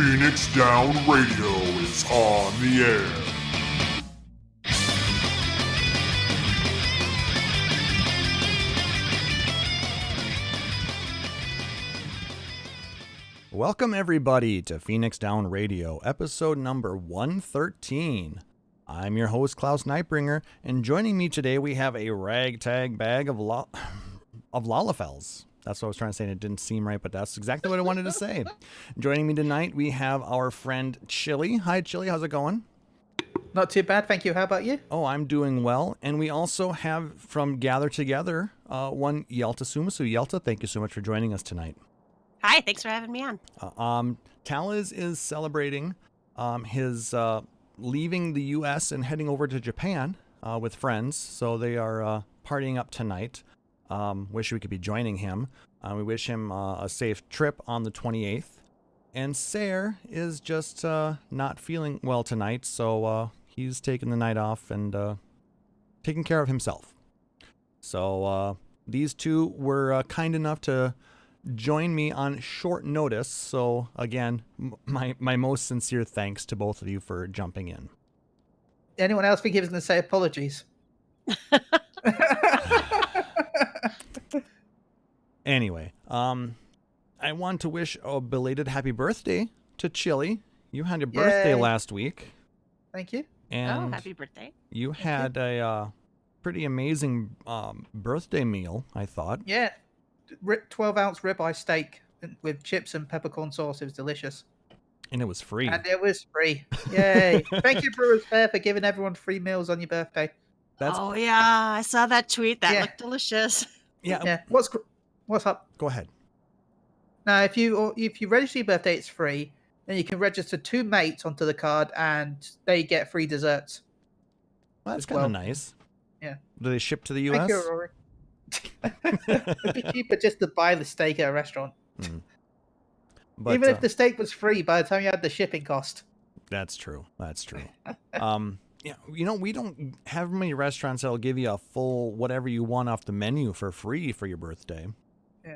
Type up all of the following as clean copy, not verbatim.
Phoenix Down Radio is on the air. Welcome everybody to Phoenix Down Radio, episode number 113. I'm your host Klauss Nightbringer, and joining me today we have a ragtag bag of Lalafels. That's what I was trying to say, and it didn't seem right, but that's exactly what I wanted to say. Joining me tonight we have our friend Chille. Hi Chille, how's it going? Not too bad, thank you. How about you? Oh, I'm doing well. And we also have from Gather Together one Yelta Sumasu. Yelta, thank you so much for joining us tonight. Hi, thanks for having me on. Taliz is celebrating his leaving the U.S. and heading over to Japan with friends. So they are partying up tonight. Wish we could be joining him. We wish him a safe trip on the 28th. And Sayer is just not feeling well tonight, so he's taking the night off and taking care of himself. So these two were kind enough to join me on short notice. So again, my most sincere thanks to both of you for jumping in. Anyone else think he was going to say apologies? Anyway, I want to wish a belated happy birthday to Chille. You had your birthday last week. Thank you. And happy birthday. You had a pretty amazing birthday meal, I thought. Yeah. 12-ounce ribeye steak with chips and peppercorn sauce. It was delicious. And it was free. And it was free. Yay. Thank you, Brewers Fair, for giving everyone free meals on your birthday. Oh, yeah. I saw that tweet. That looked delicious. Yeah. What's up? Go ahead. Now, if you register your birthday, it's free. Then you can register 2 mates onto the card, and they get free desserts. Well, that's kind of nice. Yeah. Do they ship to the U.S.? Thank you, Rory. It'd be cheaper just to buy the steak at a restaurant. But, even if the steak was free by the time you had the shipping cost. That's true. Yeah, we don't have many restaurants that'll give you a full whatever you want off the menu for free for your birthday. Yeah.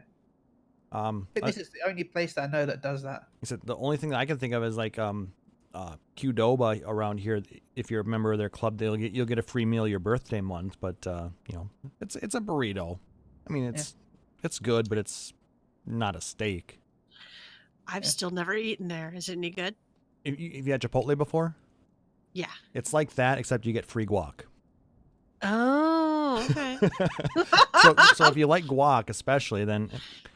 This is the only place that I know that does that. The only thing that I can think of is like Qdoba around here. If you're a member of their club, you'll get a free meal your birthday month. But it's a burrito. I mean, it's good, but it's not a steak. I've still never eaten there. Is it any good? Have you had Chipotle before? Yeah. It's like that, except you get free guac. Oh, okay. So if you like guac, especially, then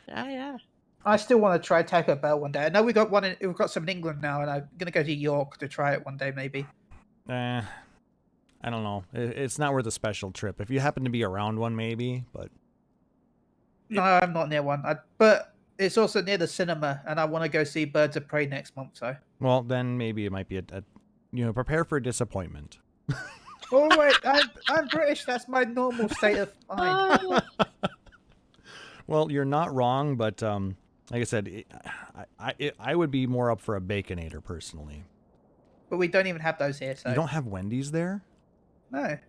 yeah. I still want to try Taco Bell one day. I know we've got some in England now, and I'm gonna go to York to try it one day, maybe. I don't know. It's not worth a special trip. If you happen to be around one, maybe. But no, I'm not near one. But it's also near the cinema, and I want to go see Birds of Prey next month. So well, then maybe it might be prepare for disappointment. Oh wait, I'm British. That's my normal state of mind. Well, you're not wrong, but like I said, I would be more up for a Baconator personally. But we don't even have those here. So you don't have Wendy's there? No.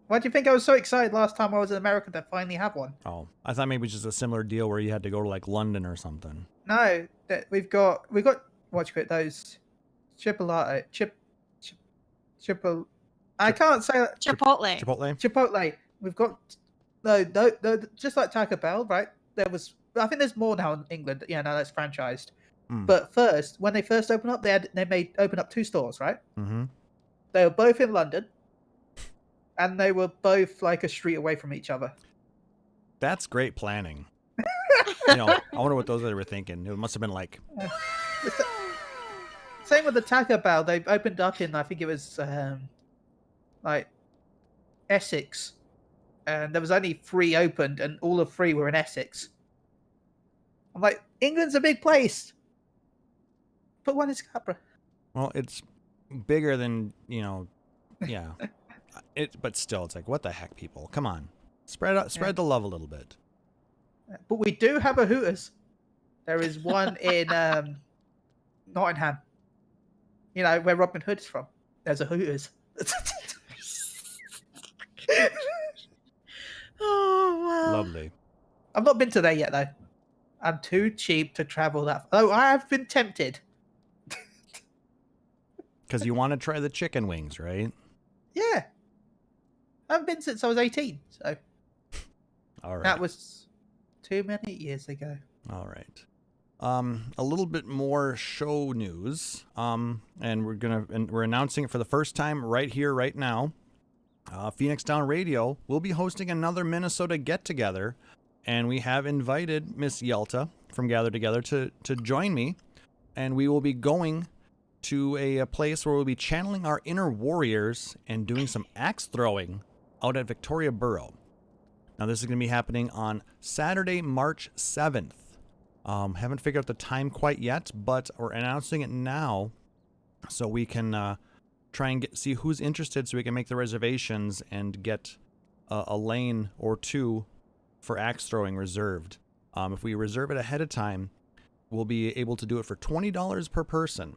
Why do you think I was so excited last time I was in America to finally have one? Oh, I thought maybe just a similar deal where you had to go to like London or something. No, we've got what do you call it? Those chipolata I can't say that. Chipotle. We've got no, just like Taco Bell, right? I think there's more now in England. Yeah, now that's franchised. But first, when they first opened up, they open up 2 stores, right? Mm-hmm. They were both in London, and they were both like a street away from each other. That's great planning. I wonder what those were thinking. It must have been like. Same with the Taco Bell. They opened up in, I think it was like Essex, and there was only 3 opened, and all of 3 were in Essex. I'm like, England's a big place. Put one in Scarborough. Well, it's bigger than yeah. But still, it's like, what the heck, people? Come on, spread the love a little bit. But we do have a Hooters. There is one in Nottingham. Where Robin Hood is from. There's a Hooters. Oh, wow. Lovely. I've not been to there yet, though. I'm too cheap to travel that. Oh, I have been tempted. Because you want to try the chicken wings, right? Yeah. I haven't been since I was 18, so All right. that was too many years ago. All right. A little bit more show news. And we're announcing it for the first time right here, right now. Phoenix Down Radio will be hosting another Minnesota get-together, and we have invited Miss Yelta from Gather Together to join me, and we will be going to a place where we'll be channeling our inner warriors and doing some axe throwing out at Victoria Burrow. Now, this is going to be happening on Saturday, March 7th. Haven't figured out the time quite yet, but we're announcing it now so we can try and see who's interested so we can make the reservations and get a lane or two for axe throwing reserved. If we reserve it ahead of time, we'll be able to do it for $20 per person.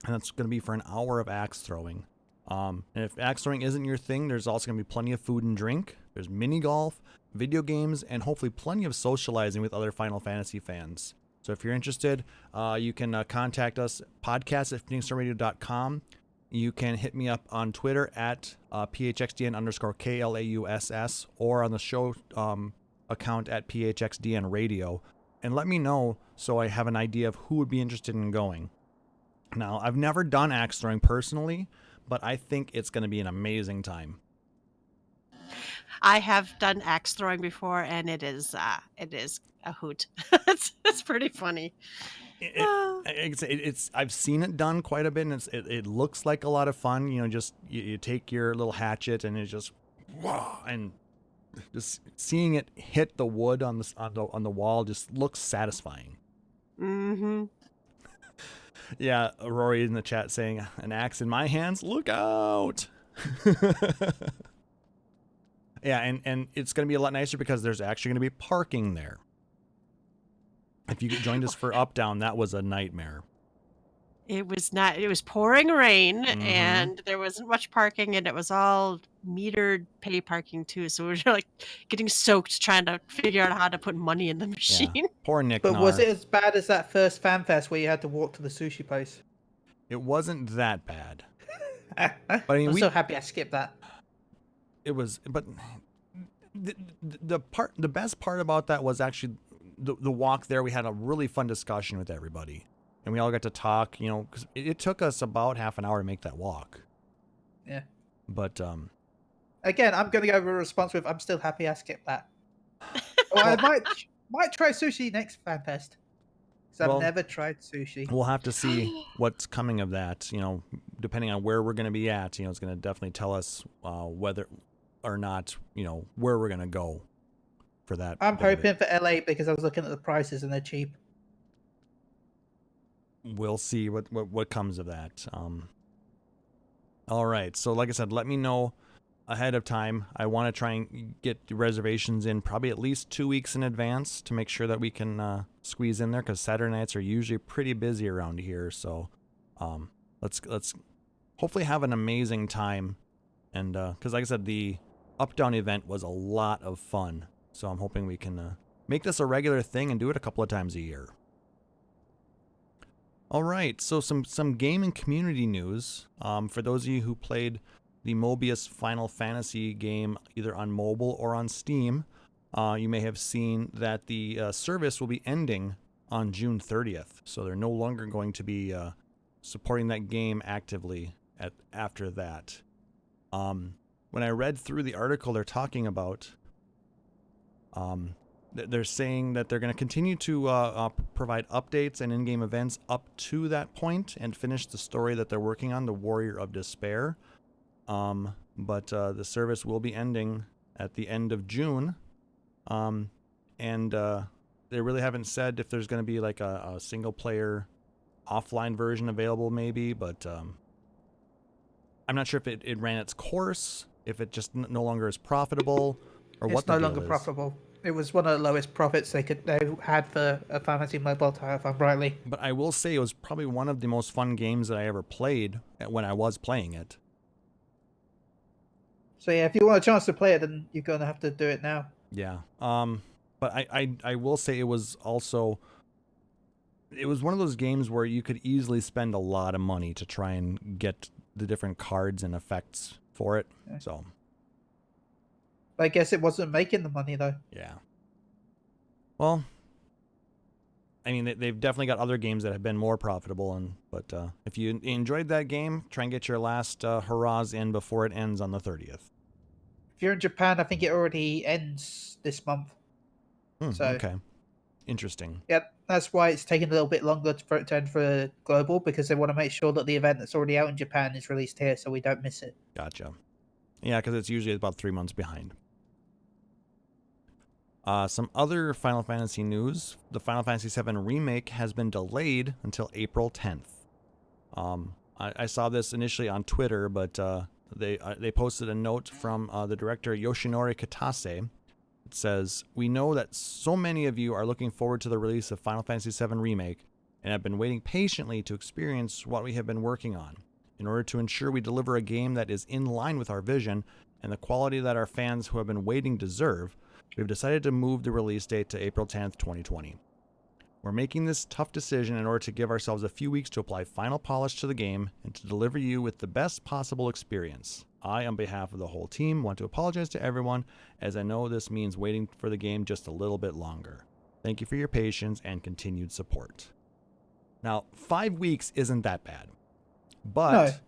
And that's going to be for an hour of axe throwing. And if axe throwing isn't your thing, there's also going to be plenty of food and drink. There's mini golf, video games, and hopefully plenty of socializing with other Final Fantasy fans. So if you're interested, you can contact us, podcast@phoenixradio.com. You can hit me up on Twitter at PHXDN_KLAUSS or on the show account at PHXDN Radio. And let me know so I have an idea of who would be interested in going. Now, I've never done axe throwing personally, but I think it's going to be an amazing time. I have done axe throwing before, and it is a hoot. it's pretty funny. I've seen it done quite a bit, and it looks like a lot of fun. You know, just you take your little hatchet and it's just and just seeing it hit the wood on the wall just looks satisfying. Mm-hmm. Yeah, Rory in the chat saying, "An axe in my hands, look out!" Yeah, and it's going to be a lot nicer because there's actually going to be parking there. If you joined us for Up Down, that was a nightmare. It was not. It was pouring rain, Mhm. and there wasn't much parking, and it was all metered pay parking too. So we were like getting soaked trying to figure out how to put money in the machine. Yeah, poor Nick. But was it as bad as that first fan fest where you had to walk to the sushi place? It wasn't that bad. But I mean, I'm so happy I skipped that. It was, but the best part about that was actually the walk there. We had a really fun discussion with everybody, and we all got to talk. You know, because it took us about half an hour to make that walk. Yeah. But again, I'm going to go with a response with, I'm still happy I skipped that. Well, I might try sushi next FanFest. Because I've never tried sushi. We'll have to see what's coming of that. You know, depending on where we're going to be at, you know, it's going to definitely tell us whether or not, you know, where we're going to go for that. I'm hoping for LA because I was looking at the prices and they're cheap. We'll see what comes of that. All right. So like I said, let me know ahead of time. I want to try and get the reservations in probably at least 2 weeks in advance to make sure that we can squeeze in there, because Saturday nights are usually pretty busy around here. So let's hopefully have an amazing time. And because like I said, the Up Down event was a lot of fun. So I'm hoping we can make this a regular thing and do it a couple of times a year. All right, so some gaming community news. For those of you who played the Mobius Final Fantasy game either on mobile or on Steam, you may have seen that the service will be ending on June 30th. So they're no longer going to be supporting that game actively after that. When I read through the article they're talking about, they're saying that they're going to continue to provide updates and in-game events up to that point and finish the story that they're working on, the Warrior of Despair. But the service will be ending at the end of June. And they really haven't said if there's going to be like a single-player offline version available maybe, but I'm not sure if it ran its course, if it just no longer is profitable, or what the deal is. It's no longer profitable. It was one of the lowest profits they had for a Fantasy mobile title, if I'm rightly. But I will say it was probably one of the most fun games that I ever played when I was playing it. So yeah, if you want a chance to play it, then you're going to have to do it now. Yeah. But I will say it was also it was one of those games where you could easily spend a lot of money to try and get the different cards and effects for it. Yeah. So, I guess it wasn't making the money though. yeah. Well, I mean, they've definitely got other games that have been more profitable, but if you enjoyed that game, try and get your last hurrahs in before it ends on the 30th. If you're in Japan, I think it already ends this month. So Okay. Interesting. yeah, that's why it's taking a little bit longer for it to end for global, because they want to make sure that the event that's already out in Japan is released here, so we don't miss it. Gotcha. Yeah, because it's usually about 3 months behind. Some other Final Fantasy news. The Final Fantasy VII Remake has been delayed until April 10th. I saw this initially on Twitter, but they posted a note from the director Yoshinori Kitase. It says, "We know that so many of you are looking forward to the release of Final Fantasy VII Remake and have been waiting patiently to experience what we have been working on. In order to ensure we deliver a game that is in line with our vision and the quality that our fans who have been waiting deserve, we've decided to move the release date to April 10th, 2020. We're making this tough decision in order to give ourselves a few weeks to apply final polish to the game and to deliver you with the best possible experience. I, on behalf of the whole team, want to apologize to everyone, as I know this means waiting for the game just a little bit longer. Thank you for your patience and continued support." Now, 5 weeks isn't that bad. But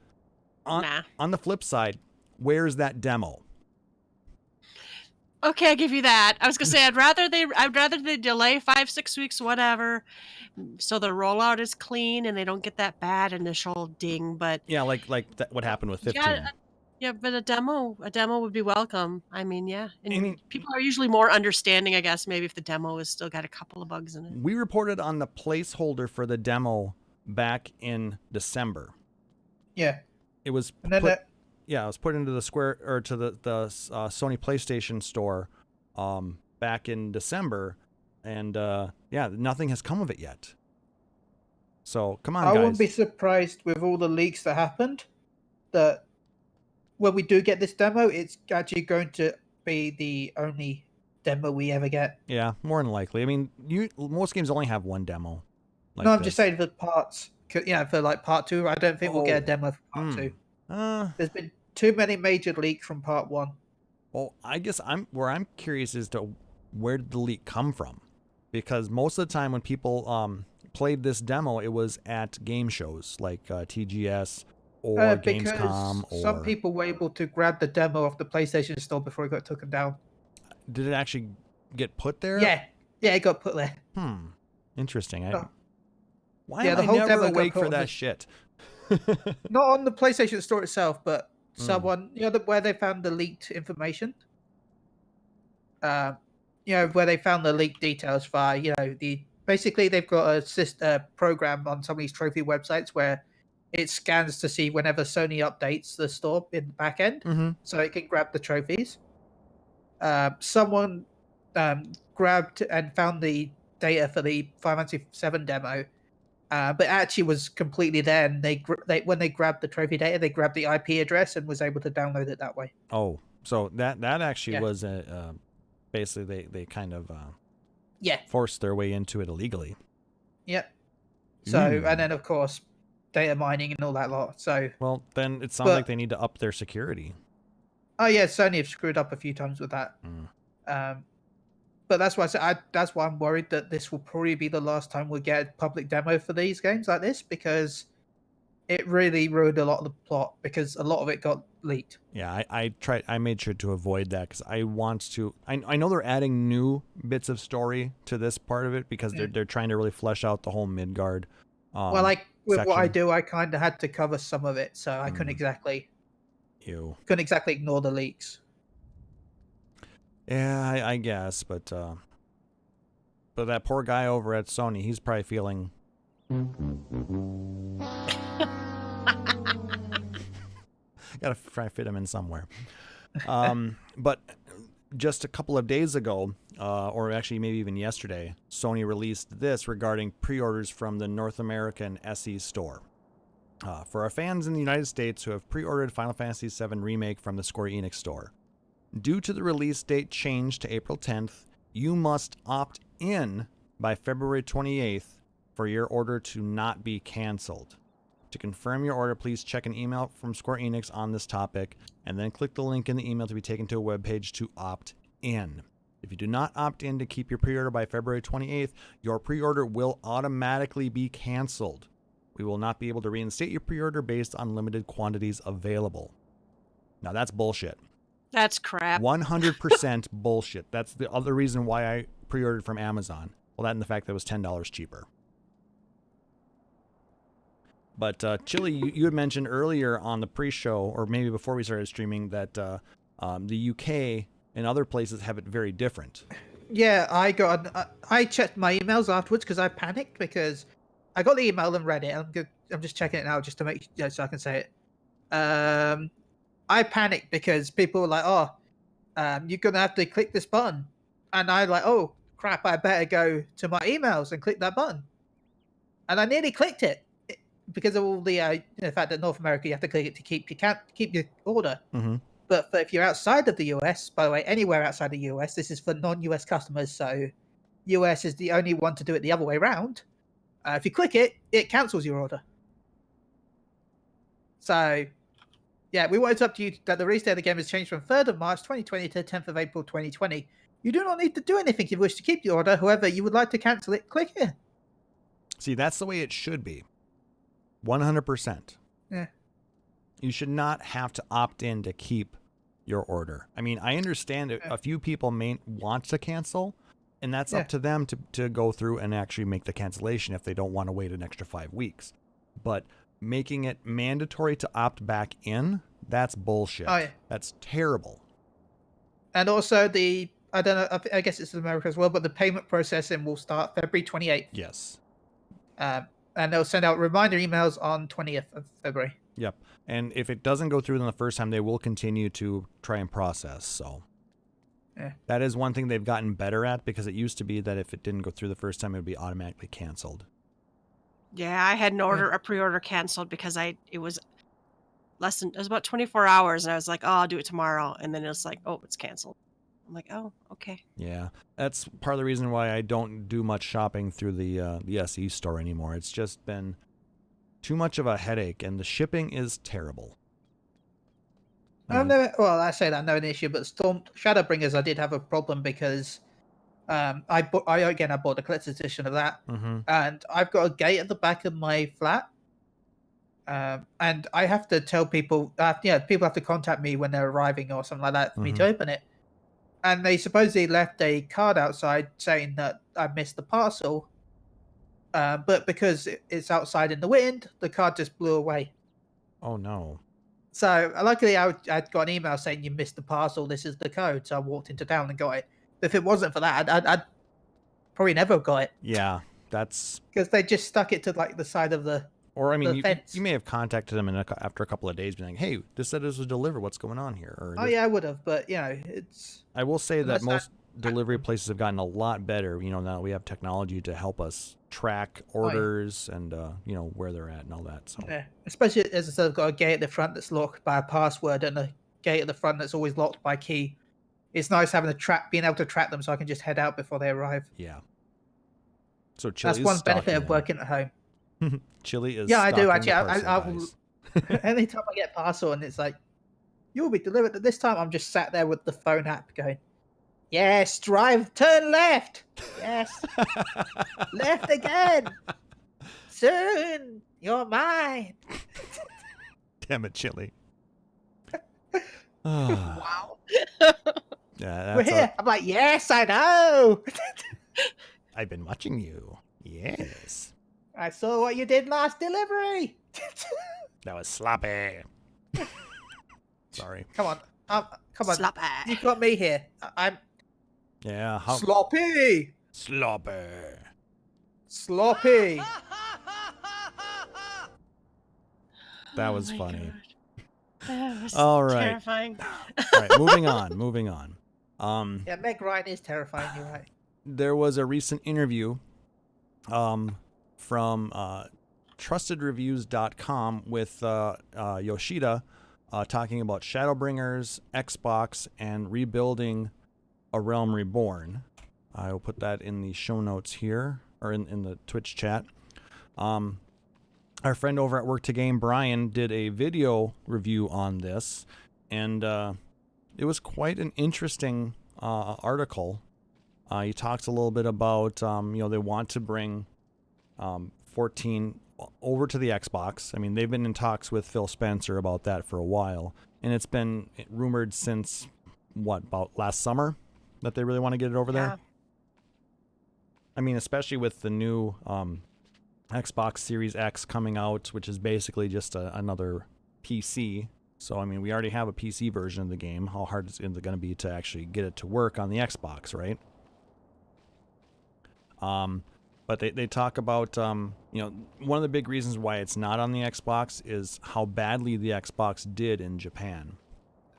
on the flip side, where's that demo? Okay, I give you that. I was gonna say I'd rather they delay 5-6 weeks, whatever, so the rollout is clean and they don't get that bad initial ding. But Yeah, like what happened with 15. yeah, but a demo would be welcome. I mean, yeah, and I mean, people are usually more understanding, I guess, maybe if the demo has still got a couple of bugs in it. We reported on the placeholder for the demo back in December. Yeah, it was and then it was put into the Sony PlayStation store back in December, and nothing has come of it yet. So come on, guys. I wouldn't be surprised with all the leaks that happened that when we do get this demo, it's actually going to be the only demo we ever get. Yeah, more than likely. I mean, most games only have one demo. No, I'm just saying for parts. Yeah, for like part 2, I don't think we'll get a demo for part 2. There's been too many major leaks from part 1. Well, I guess I'm curious as to where did the leak come from, because most of the time when people played this demo, it was at game shows like TGS or Gamescom. Or some people were able to grab the demo off the PlayStation Store before it got taken down. Did it actually get put there? Yeah, it got put there. Interesting. Why the am I whole never demo awake for that shit? Not on the PlayStation Store itself, but someone, where they found the leaked information. Where they found the leaked details via, basically they've got a program on some of these trophy websites where it scans to see whenever Sony updates the store in the back end, so it can grab the trophies. Someone grabbed and found the data for the Final Fantasy VII demo, but actually was completely there. And when they grabbed the trophy data, they grabbed the IP address and was able to download it that way. Oh, so that actually was basically they kind of forced their way into it illegally. Yep. So and then of course data mining and all that lot. So well, then it sounds like they need to up their security. Oh yeah, Sony have screwed up a few times with that. But that's why that's why I'm worried that this will probably be the last time we'll get a public demo for these games like this, because it really ruined a lot of the plot, because a lot of it got leaked. Yeah, I made sure to avoid that, because I want to. I know they're adding new bits of story to this part of it, because they're trying to really flesh out the whole Midgard. Well, like with section. What I do, I kind of had to cover some of it, so I couldn't exactly ignore the leaks. Yeah, I guess, but that poor guy over at Sony, he's probably feeling. Gotta try to fit him in somewhere. But just a couple of days ago, or actually maybe even yesterday, Sony released this regarding pre-orders from the North American SE store. For our fans in the United States who have pre-ordered Final Fantasy VII Remake from the Square Enix store, due to the release date change to April 10th, you must opt in by February 28th for your order to not be canceled. To confirm your order, please check an email from Square Enix on this topic, and then click the link in the email to be taken to a webpage to opt in. If you do not opt in to keep your pre-order by February 28th, your pre-order will automatically be canceled. We will not be able to reinstate your pre-order based on limited quantities available. Now, that's bullshit. That's crap. 100% bullshit. That's the other reason why I pre-ordered from Amazon. Well, that and the fact that it was $10 cheaper. But Chille, you had mentioned earlier on the pre-show, or maybe before we started streaming, that the UK and other places have it very different. Yeah, I checked my emails afterwards because I panicked because I got the email and read it. I'm just checking it now just to make so I can say it. I panicked because people were like, "Oh, you're gonna have to click this button," and I like, "Oh crap! I better go to my emails and click that button." And I nearly clicked it because of all the fact that North America you have to click it to keep your order. Mm-hmm. But if you're outside of the US, by the way, anywhere outside the US, this is for non-US customers. So US is the only one to do it the other way around. If you click it, it cancels your order. So, yeah, we wanted to up to you that the release date of the game has changed from 3rd of March 2020 to 10th of April 2020. You do not need to do anything if you wish to keep the order. However, you would like to cancel it, click here. See, that's the way it should be. 100%. Yeah. You should not have to opt in to keep your order. I mean, I understand a few people may want to cancel, and that's up to them to go through and actually make the cancellation if they don't want to wait an extra 5 weeks. But making it mandatory to opt back in, that's bullshit. Oh, yeah. That's terrible. And also I don't know, I guess it's in America as well, but the payment processing will start February 28th. Yes. And they'll send out reminder emails on 20th of February. Yep. And if it doesn't go through them the first time, they will continue to try and process. So that is one thing they've gotten better at, because it used to be that if it didn't go through the first time, it would be automatically canceled. Yeah, I had a pre-order canceled because it was about 24 hours, and I was like, oh, I'll do it tomorrow. And then it was like, oh, it's canceled. I'm like, oh, okay. Yeah, that's part of the reason why I don't do much shopping through the SE store anymore. It's just been too much of a headache, and the shipping is terrible. I say that I'm no an issue, but Shadowbringers, I did have a problem because I bought the collector's edition of that, and I've got a gate at the back of my flat, and I have to tell people, people have to contact me when they're arriving or something like that for me to open it, and they supposedly left a card outside saying that I missed the parcel, but because it's outside in the wind, the card just blew away. Oh no. So luckily I'd got an email saying you missed the parcel, this is the code, so I walked into town and got it. But if it wasn't for that, I'd probably never got it. Yeah, that's... because they just stuck it to like the side of the Or, I mean, fence. you may have contacted them after a couple of days being like, hey, this said this was delivered, what's going on here? Or yeah, I would have, but, it's... I will say that most delivery places have gotten a lot better, now that we have technology to help us track orders and, where they're at and all that. So yeah, especially as I said, I've got a gate at the front that's locked by a password and a gate at the front that's always locked by key. It's nice having being able to track them so I can just head out before they arrive. Yeah. So Chille's that's one benefit of working at home. Chille is... Yeah, I do, actually. I will... Anytime I get a parcel and it's like, you'll be delivered at this time, I'm just sat there with the phone app going, yes, turn left. Yes. Left again. Soon, you're mine. Damn it, Chille. Wow. Yeah, we're here. I'm like, yes, I know. I've been watching you. Yes. I saw what you did last delivery. That was sloppy. Sorry. Come on. Sloppy. You got me here. I'm... Yeah. Sloppy. Sloppy. That was funny. That was all right. Terrifying. All right. Moving on. Yeah, Meg Ryan is terrifying. You're right. There was a recent interview from trustedreviews.com with Yoshida talking about Shadowbringers, Xbox, and rebuilding A Realm Reborn. I will put that in the show notes here, or in the Twitch chat. Our friend over at Work to Game, Brian, did a video review on this, and it was quite an interesting article. He talks a little bit about, they want to bring 14 over to the Xbox. I mean, they've been in talks with Phil Spencer about that for a while, and it's been rumored since, about last summer that they really want to get it over there? I mean, especially with the new Xbox Series X coming out, which is basically just another PC. So, I mean, we already have a PC version of the game. How hard is it going to be to actually get it to work on the Xbox, right? But they talk about, one of the big reasons why it's not on the Xbox is how badly the Xbox did in Japan.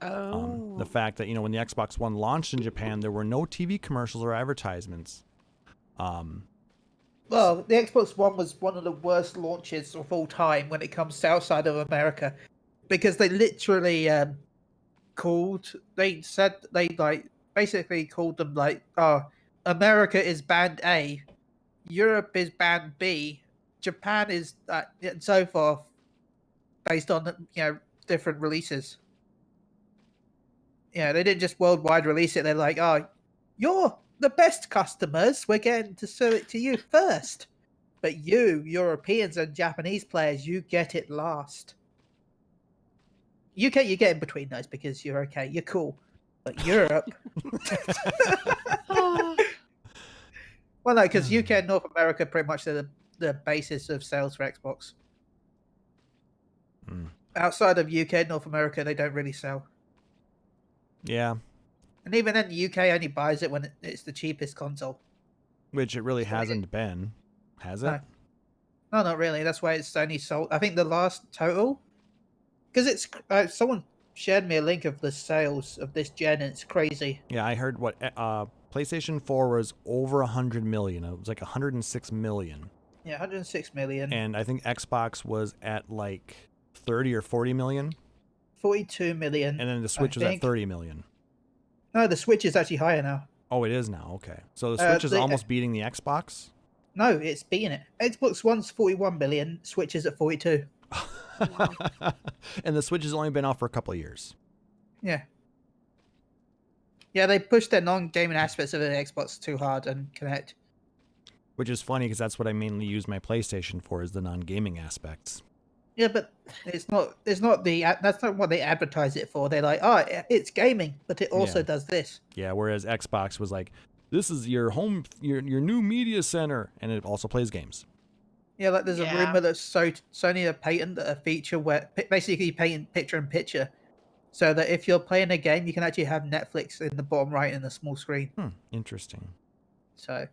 Oh. The fact that, when the Xbox One launched in Japan, there were no TV commercials or advertisements. Well, the Xbox One was one of the worst launches of all time when it comes to outside of America, because they literally basically called them America is band A, Europe is band B, Japan is and so forth, based on different releases. Yeah, they didn't just worldwide release it. They're like, oh, you're the best customers. We're getting to sell it to you first. But you, Europeans and Japanese players, you get it last. UK, you get in between those because you're okay. You're cool. But Europe... Well, no, because UK and North America pretty much are the basis of sales for Xbox. Outside of UK and North America, they don't really sell. Yeah. And even then, the UK only buys it when it's the cheapest console. Which it really hasn't been. Has it? No, not really. That's why it's only sold. I think the last total... Because it's... someone shared me a link of the sales of this gen, and it's crazy. Yeah, I heard PlayStation 4 was over 100 million. It was like 106 million. Yeah, 106 million. And I think Xbox was at like 30 or 40 million. 42 million. And then the Switch was at 30 million. No, the Switch is actually higher now. Oh, it is now. Okay. So the Switch is almost beating the Xbox? No, it's beating it. Xbox One's 41 million, Switch is at 42. Wow. And the Switch has only been out for a couple of years. Yeah. Yeah, they pushed their non-gaming aspects of the Xbox too hard and Kinect. Which is funny because that's what I mainly use my PlayStation for, is the non-gaming aspects. Yeah, but that's not what they advertise it for. They're like, oh, it's gaming, but it also does this. Yeah, whereas Xbox was like, this is your your new media center, and it also plays games. Yeah, like there's a rumor that Sony have patented a feature where basically you patent picture-in-picture, so that if you're playing a game, you can actually have Netflix in the bottom right in the small screen. Interesting. So,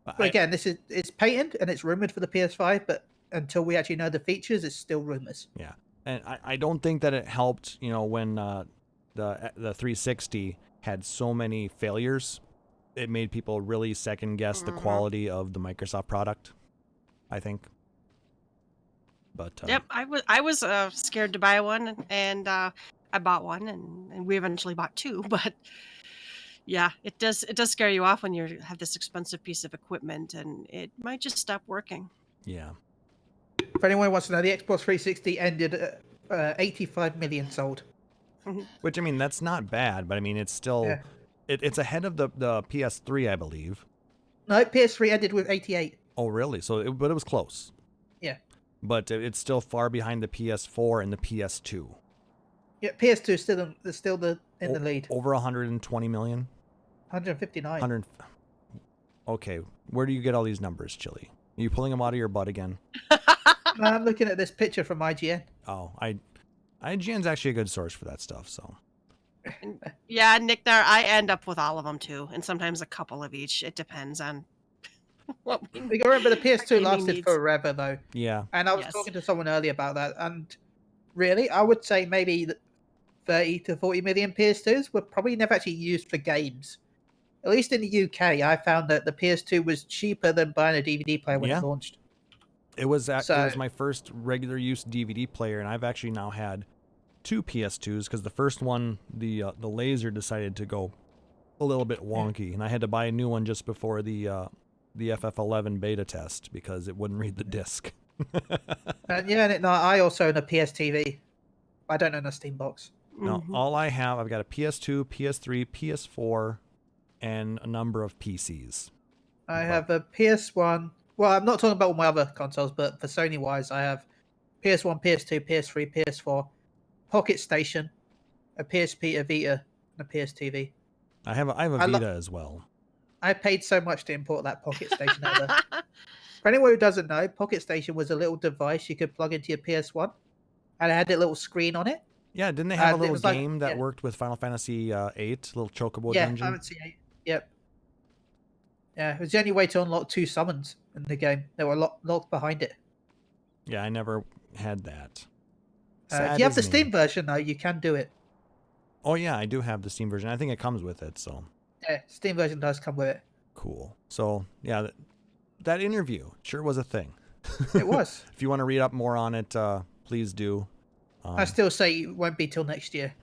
but again, it's patented and it's rumored for the PS5, but until we actually know the features, it's still rumors. Yeah, and I don't think that it helped, when the 360 had so many failures. It made people really second guess the quality of the Microsoft product, I think. But yep, I was scared to buy one, and I bought one, and we eventually bought two. But yeah, it does scare you off when you have this expensive piece of equipment, and it might just stop working. Yeah. If anyone wants to know, the Xbox 360 ended at 85 million sold. Which, I mean, that's not bad, but I mean, it's still... Yeah. It's ahead of the PS3, I believe. No, PS3 ended with 88. Oh, really? But it was close. Yeah. But it's still far behind the PS4 and the PS2. Yeah, PS2 is still in the lead. Over 120 million? 159. Okay, where do you get all these numbers, Chille? Are you pulling them out of your butt again? I'm looking at this picture from IGN. Oh, IGN's actually a good source for that stuff, so... Yeah, Nick, I end up with all of them too, and sometimes a couple of each. It depends on what we remember the PS2 lasted forever, though. Yeah. And I was talking to someone earlier about that, and really, I would say maybe 30 to 40 million PS2s were probably never actually used for games. At least in the UK, I found that the PS2 was cheaper than buying a DVD player when it launched. It was my first regular use DVD player, and I've actually now had 2 PS2s because the first one, the laser decided to go a little bit wonky, and I had to buy a new one just before the the FF11 beta test because it wouldn't read the disc. No, I also own a PS TV. I don't own a Steam box. No, Mhm. all I have, I've got a PS2, PS3, PS4, and a number of PCs. I have a PS1. Well, I'm not talking about all my other consoles, but for Sony wise, I have PS1, PS2, PS3, PS4, Pocket Station, a PSP, a Vita, and a PS TV. I have a Vita as well. I paid so much to import that Pocket Station over. For anyone who doesn't know, Pocket Station was a little device you could plug into your PS1, and it had a little screen on it. Yeah, didn't they have a it little was like- game that yeah. worked with Final Fantasy VIII, little chocobo Yeah, dungeon? I haven't seen it. Yep. Yeah, it was the only way to unlock 2 summons in the game. They were locked behind it. Yeah, I never had that. If Sad you have as the me. Steam version, though, you can do it. Oh yeah, I do have the Steam version. I think it comes with it, so Yeah, Steam version does come with it. cool. So yeah, that interview sure was a thing. It was. If you want to read up more on it, please do. I still say it won't be till next year.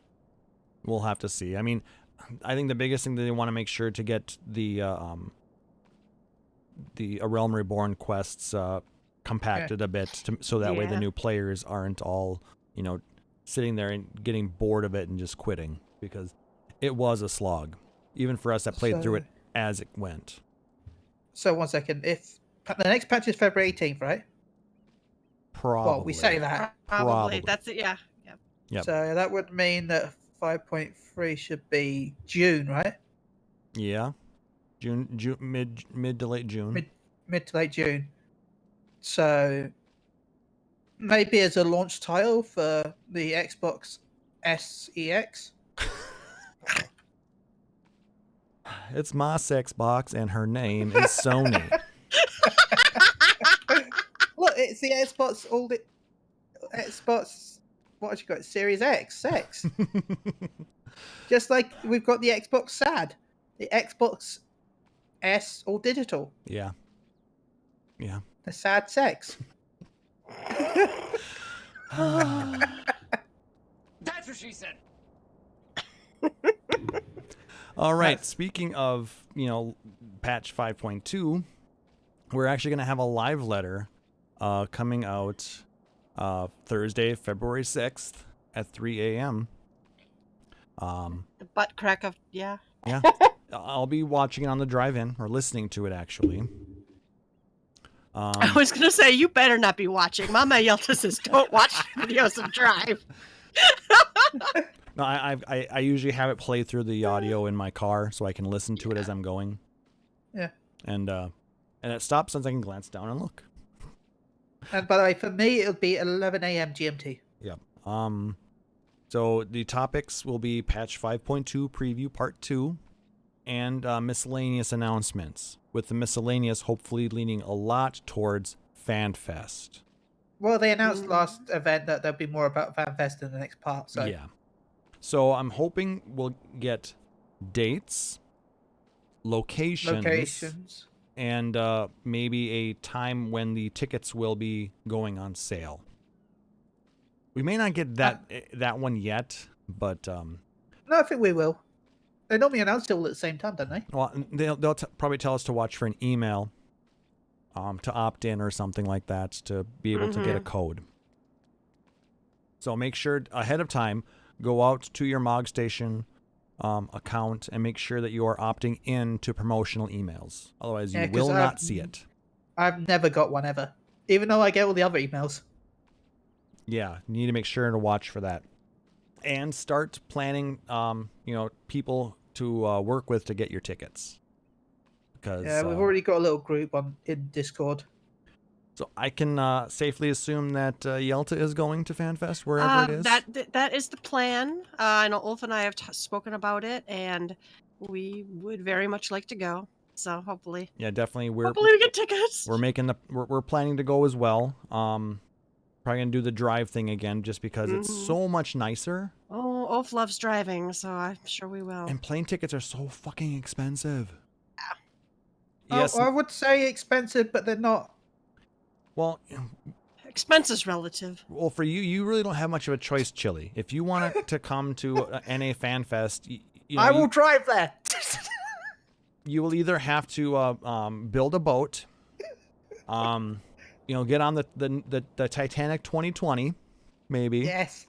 We'll have to see. I mean, I think the biggest thing that they want to make sure to get the A Realm Reborn quests compacted a bit, so that way the Yeah. new players aren't all, sitting there and getting bored of it and just quitting, because it was a slog, even for us that played through it as it went. So 1 second. If the next patch is February 18th, right? Probably. Well, we say that. Probably. Probably. That's it. Yeah. Yeah. Yep. So that would mean that 5.3 should be June, right? Yeah. June, mid to late June. Mid to late June. So maybe as a launch title for the Xbox SEX. It's my sex box, and her name is Sony. Look, it's the Xbox Xbox. What have you got? Series X, sex. Just like we've got the Xbox SAD, the Xbox S all digital, Yeah. Yeah. the SAD sex. That's what she said. All right. Yes. Speaking of, patch 5.2, we're actually going to have a live letter coming out Thursday, February 6th at 3 a.m. The butt crack of yeah. Yeah. I'll be watching it on the drive-in, or listening to it, actually. I was gonna say you better not be watching. Mama Yelta says don't watch videos of Drive. No, I usually have it play through the audio in my car so I can listen to it as I'm going. Yeah. And it stops since I can glance down and look. And by the way, for me, it'll be 11 a.m. GMT. Yeah. So the topics will be patch 5.2 preview part 2 and miscellaneous announcements, with the miscellaneous hopefully leaning a lot towards FanFest. Well, they announced last event that there'll be more about FanFest in the next part. So Yeah. So I'm hoping we'll get dates, locations, and maybe a time when the tickets will be going on sale. We may not get that one yet, but No, I think we will. They normally announce it all at the same time, don't they? well, they'll probably tell us to watch for an email, to opt in or something like that, to be able to get a code. So make sure ahead of time, go out to your Mog Station account and make sure that you are opting in to promotional emails. Otherwise, you 'cause will not see it. I've never got one ever, even though I get all the other emails. Yeah, you need to make sure to watch for that, and start planning. People to work with to get your tickets. Because Yeah, we've already got a little group in Discord. so I can safely assume that Yelta is going to FanFest wherever it is. That is the plan. I know Ulf and I have spoken about it, and we would very much like to go. So hopefully Yeah, definitely. we get tickets. We're planning to go as well. Probably gonna do the drive thing again, just because it's so much nicer. Oh, Ulf loves driving, so I'm sure we will. And plane tickets are so fucking expensive. Yes, I would say expensive, but they're not. Well, Expense is relative. for you really don't have much of a choice, Chille. If you want to come to NA FanFest, I will drive there. you will either have to build a boat, get on the Titanic 2020, maybe, Yes.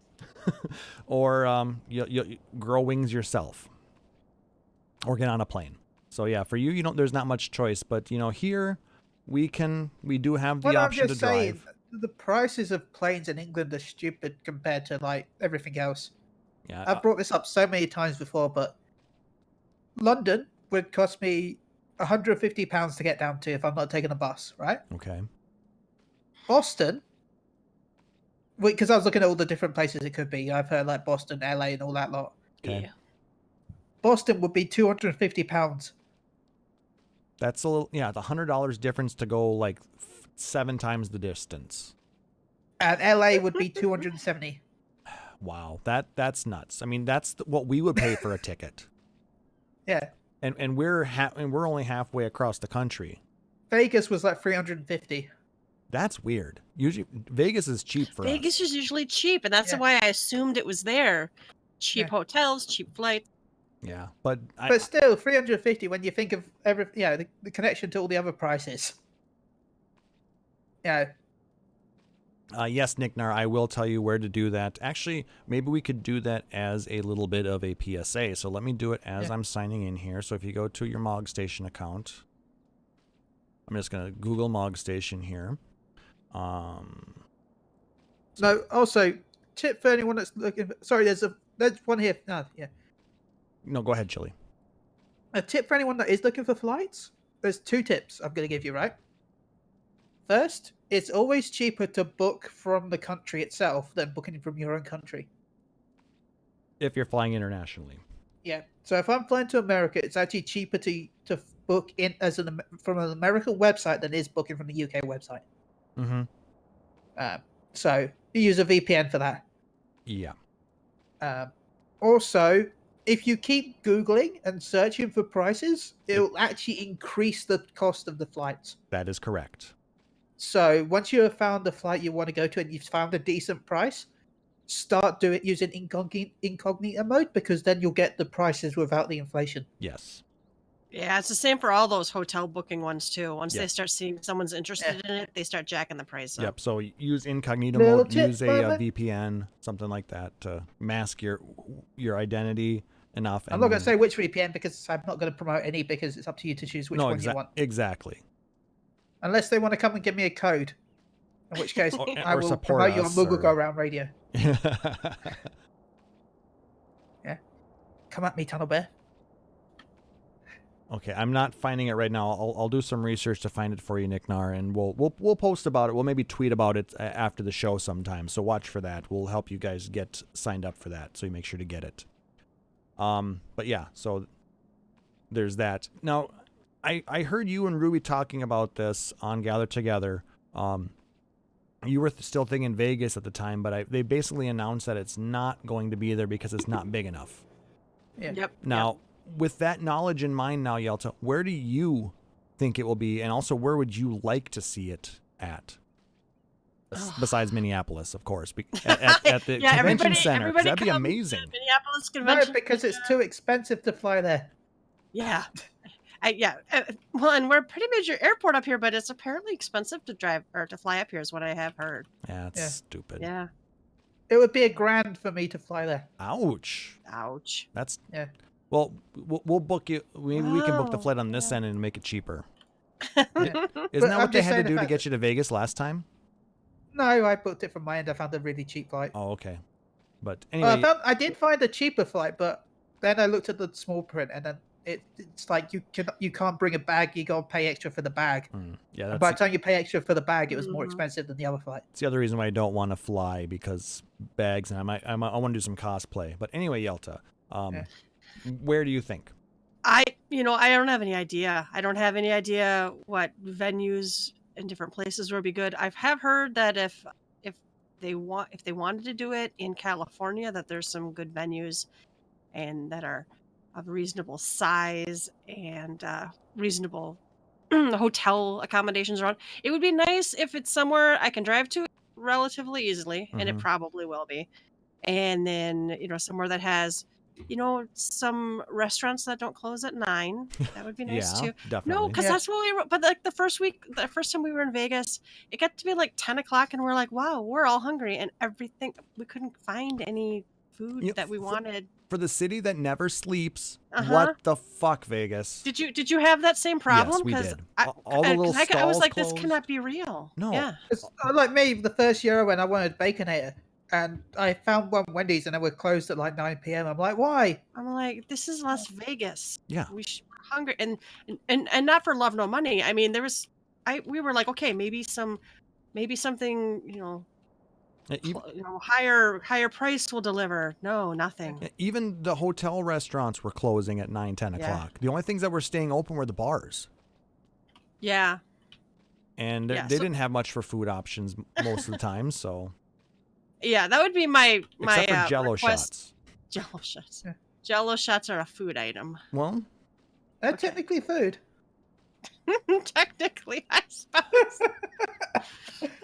or you grow wings yourself, or get on a plane. So yeah, for you, there's not much choice, but here we do have the Well, I'm option to just saying, drive. the prices of planes in England are stupid compared to like everything else. Yeah, I've brought this up so many times before, but London would cost me £150 to get down to if I'm not taking a bus, right? okay. Boston, because I was looking at all the different places it could be. I've heard like Boston, LA, and all that lot. Okay. Yeah. Boston would be £250. That's a little, the $100 difference to go like 7 times the distance. And LA would be 270. Wow, that's nuts. I mean, that's what we would pay for a ticket. Yeah. And we're only halfway across the country. Vegas was like 350. That's weird. Usually Vegas is cheap for us. Vegas is usually cheap, and that's Yeah. why I assumed it was there. Cheap Yeah. hotels, cheap flights. Yeah, but Still, 350 when you think of the connection to all the other prices. Yeah. Yes, Nick Nar, I will tell you where to do that. Actually, maybe we could do that as a little bit of a PSA. So let me do it as I'm signing in here. So if you go to your Mog Station account, I'm just going to Google Mog Station here. No, also, tip for anyone that's looking for, sorry, there's one here. No, go ahead, Chille. A tip for anyone that is looking for flights. There's 2 tips I'm going to give you, right? First, it's always cheaper to book from the country itself than booking from your own country. If you're flying internationally. Yeah. So if I'm flying to America, it's actually cheaper to book in from an American website than it is booking from the UK website. Mm-hmm. So you use a VPN for that. Yeah. Also, if you keep Googling and searching for prices, it'll actually increase the cost of the flights. That is correct. So once you have found the flight you want to go to and you've found a decent price, start using incognito mode, because then you'll get the prices without the inflation. Yes. Yeah, it's the same for all those hotel booking ones too. Once Yeah. they start seeing someone's interested in it, they start jacking the price up. Yep. So use incognito Little mode, tip, use a Mama. VPN, something like that to mask your identity enough. I'm not going to say which VPN because I'm not going to promote any, because it's up to you to choose which one you want. Exactly. Unless they want to come and give me a code, in which case I or will support promote you on us, or- Moogle-Go-Round radio. Yeah. Come at me, Tunnel Bear. Okay, I'm not finding it right now. I'll do some research to find it for you, Nick Nar, and we'll post about it. We'll maybe tweet about it after the show sometime. So watch for that. We'll help you guys get signed up for that, so you make sure to get it. But yeah, so there's that. Now, I heard you and Ruby talking about this on Gather Together. You were still thinking Vegas at the time, but they basically announced that it's not going to be there because it's not big enough. Yeah. Yep. Now, with that knowledge in mind now, Yelta, where do you think it will be? And also, where would you like to see it at? Besides Minneapolis, of course. At the convention center. 'Cause that'd be amazing. Minneapolis No, convention. because it's too expensive to fly there. Yeah. Well, and we're a pretty major airport up here, but it's apparently expensive to drive or to fly up here, is what I have heard. Yeah, it's Yeah. stupid. Yeah. It would be $1,000 for me to fly there. Ouch. Ouch. That's Yeah. well. We'll book you. Maybe we can book the Wow. flight on this end and make it cheaper. Yeah. Isn't But that I'm what they just had to saying do the to fact get you to Vegas last time? No, I booked it from my end. I found a really cheap flight. Oh, okay. But Well, anyway, I did find a cheaper flight, but then I looked at the small print, and then it's like you can't bring a bag. You gotta pay extra for the bag. yeah, And by the that's time you pay extra for the bag, it was more Mhm. expensive than the other flight. the other reason why I don't want to fly, because bags, and I want to do some cosplay. But anyway, Yelta, where do you think? I don't have any idea. I don't have any idea what venues in different places would be good. I have heard that if they wanted to do it in California, that there's some good venues and that are of reasonable size and reasonable hotel accommodations around. It would be nice if it's somewhere I can drive to relatively easily, and it Mhm. probably will be. And then somewhere that has some restaurants that don't close at 9. That would be nice Yeah, too. definitely. No, because Yeah. that's what we were. But like the first time we were in Vegas, it got to be like 10 o'clock, and we're like, wow, we're all hungry, and everything. We couldn't find any food Yeah, that we wanted. For the city that never sleeps, Uh-huh. what the fuck, Vegas? Did you have that same problem? Yes, we 'Cause did. I, All the little 'cause I was stalls like, closed. this cannot be real. No. Yeah. It's like me, the first year when I wanted Baconator, and I found one Wendy's and they were closed at like 9 p.m. I'm like, why? I'm like, this is Las Vegas. Yeah. We're hungry, and not for love, no money. I mean, we were like, okay, maybe something, Even, higher price will deliver. No, nothing. even the hotel restaurants were closing at 9, 10 Yeah. o'clock. The only things that were staying open were the bars. Yeah. And Yeah, they so- didn't have much for food options most of the time, so Yeah, that would be my except for Jello request. shots. Jello shots. Yeah. Jello shots are a food item. Well, They're Okay. technically food. Technically, I suppose.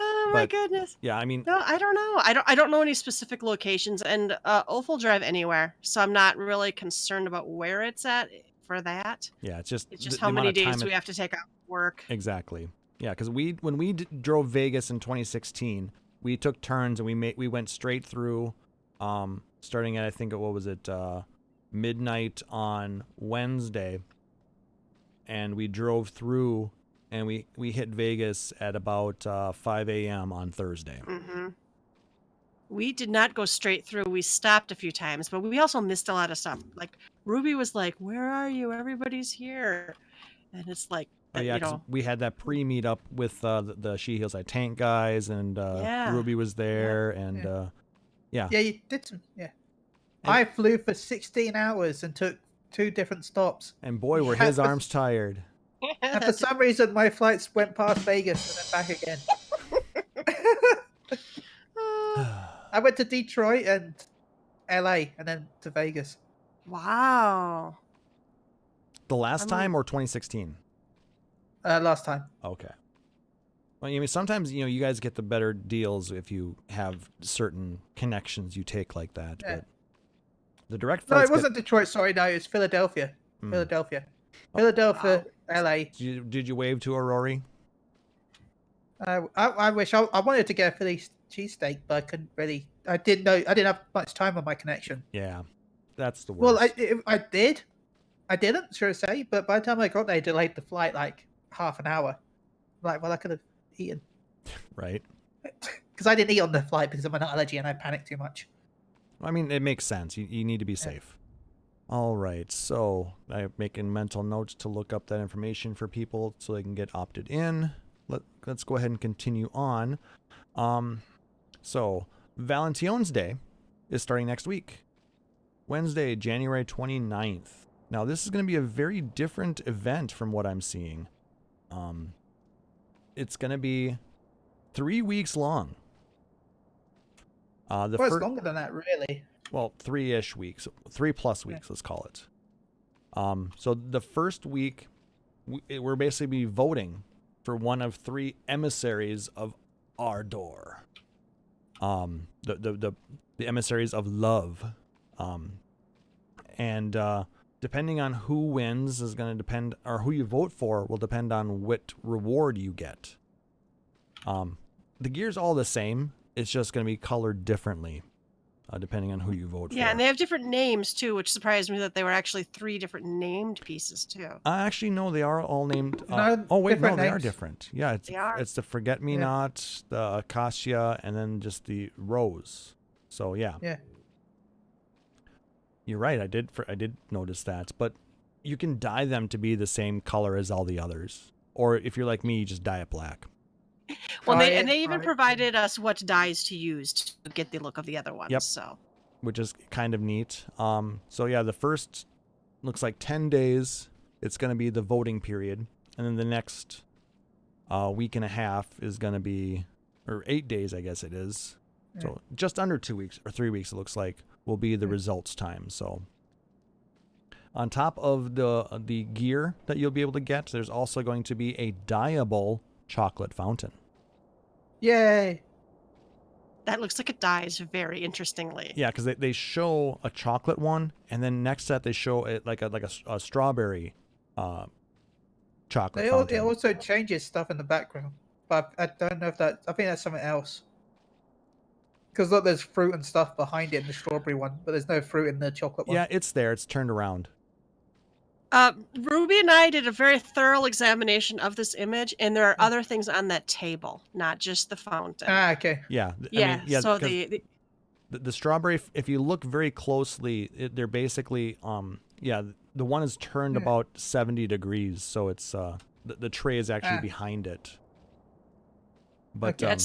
Oh my But- goodness. yeah, I mean, No, I don't know. I don't know any specific locations, and Oath will drive anywhere, so I'm not really concerned about where it's at for that. yeah, it's just It's just the how amount many of time days it- we have to take off work. Exactly. Yeah, because when we drove Vegas in 2016, we took turns and we went straight through, starting at I think what was it, midnight on Wednesday, and we drove through, and we hit Vegas at about 5 a.m. on Thursday. Hmm. We did not go straight through. We stopped a few times, but we also missed a lot of stuff. Like Ruby was like, "Where are you? Everybody's here," and it's like, Oh yeah, 'cause we had that pre-meet up with the She Heals I Tank guys, and Yeah. Ruby was there, and yeah. Yeah, you did some. Yeah. And- I flew for 16 hours and took 2 different stops. And boy, were Yeah, his but- arms tired. And for some reason, my flights went past Vegas and then back again. I went to Detroit and LA and then to Vegas. Wow. The last I'm- time or 2016? Last time. Okay. Well, I mean, sometimes you guys get the better deals if you have certain connections you take like that. Yeah. But the direct No, flights it wasn't Detroit. Sorry, no, it's Philadelphia. Hmm. Philadelphia. Oh. Philadelphia, LA. Did you wave to Aurori? I wish I wanted to get a Philly cheesesteak, but I couldn't really. I didn't have much time on my connection. Yeah, that's the worst. Well, I did. I didn't, sure to say, but by the time I got there, I delayed the flight like half an hour. Like, well, I could have eaten Right. because I didn't eat on the flight because of my nut allergy and I panicked too much. I mean, it makes sense. You need to be safe. All right. So I'm making mental notes to look up that information for people so they can get opted in. Let's go ahead and continue on. So Valentine's Day is starting next week. Wednesday, January 29th. Now, this is going to be a very different event from what I'm seeing. It's going to be 3 weeks long. Well, it's longer than that, really. Well, 3-ish weeks, 3+ weeks, let's call it. So the first week, we're basically voting for one of 3 emissaries of Ardor. The emissaries of love. And depending on who wins is going to depend, or who you vote for will depend on what reward you get. The gear's all the same. It's just going to be colored differently, depending on who you vote for. Yeah, and they have different names too, which surprised me that they were actually 3 different named pieces too. Actually, no, they are all named. No, oh wait, no, different they are names. different. Yeah, They are. it's the Forget Me Not, the Acacia, and then just the Rose. So yeah. Yeah. You're right. I did notice that, but you can dye them to be the same color as all the others, or if you're like me, you just dye it black. Well, Try they it, even try it. provided us what dyes to use to get the look of the other ones. Yep. So Which is kind of neat. So yeah, the first looks like 10 days. It's going to be the voting period, and then the next week and a half is going to be, or 8 days, I guess it is. Yeah. So just under 2 weeks or 3 weeks, it looks like, will be the results time. So on top of the gear that you'll be able to get, there's also going to be a dyeable chocolate fountain. Yay! That looks like it dies very interestingly. Yeah, because they show a chocolate one, and then next to that they show it like a strawberry chocolate It fountain. also changes stuff in the background, but I don't know if that. I think that's something else. Because look, there's fruit and stuff behind it in the strawberry one, but there's no fruit in the chocolate one. Yeah, it's there. It's turned around. Ruby and I did a very thorough examination of this image, and there are other things on that table, not just the fountain. Ah, okay. Yeah. Yeah. I mean, yeah. So 'cause the strawberry, if you look very closely, they're basically the one is turned about 70 degrees, so it's the tray is actually behind it. But Okay.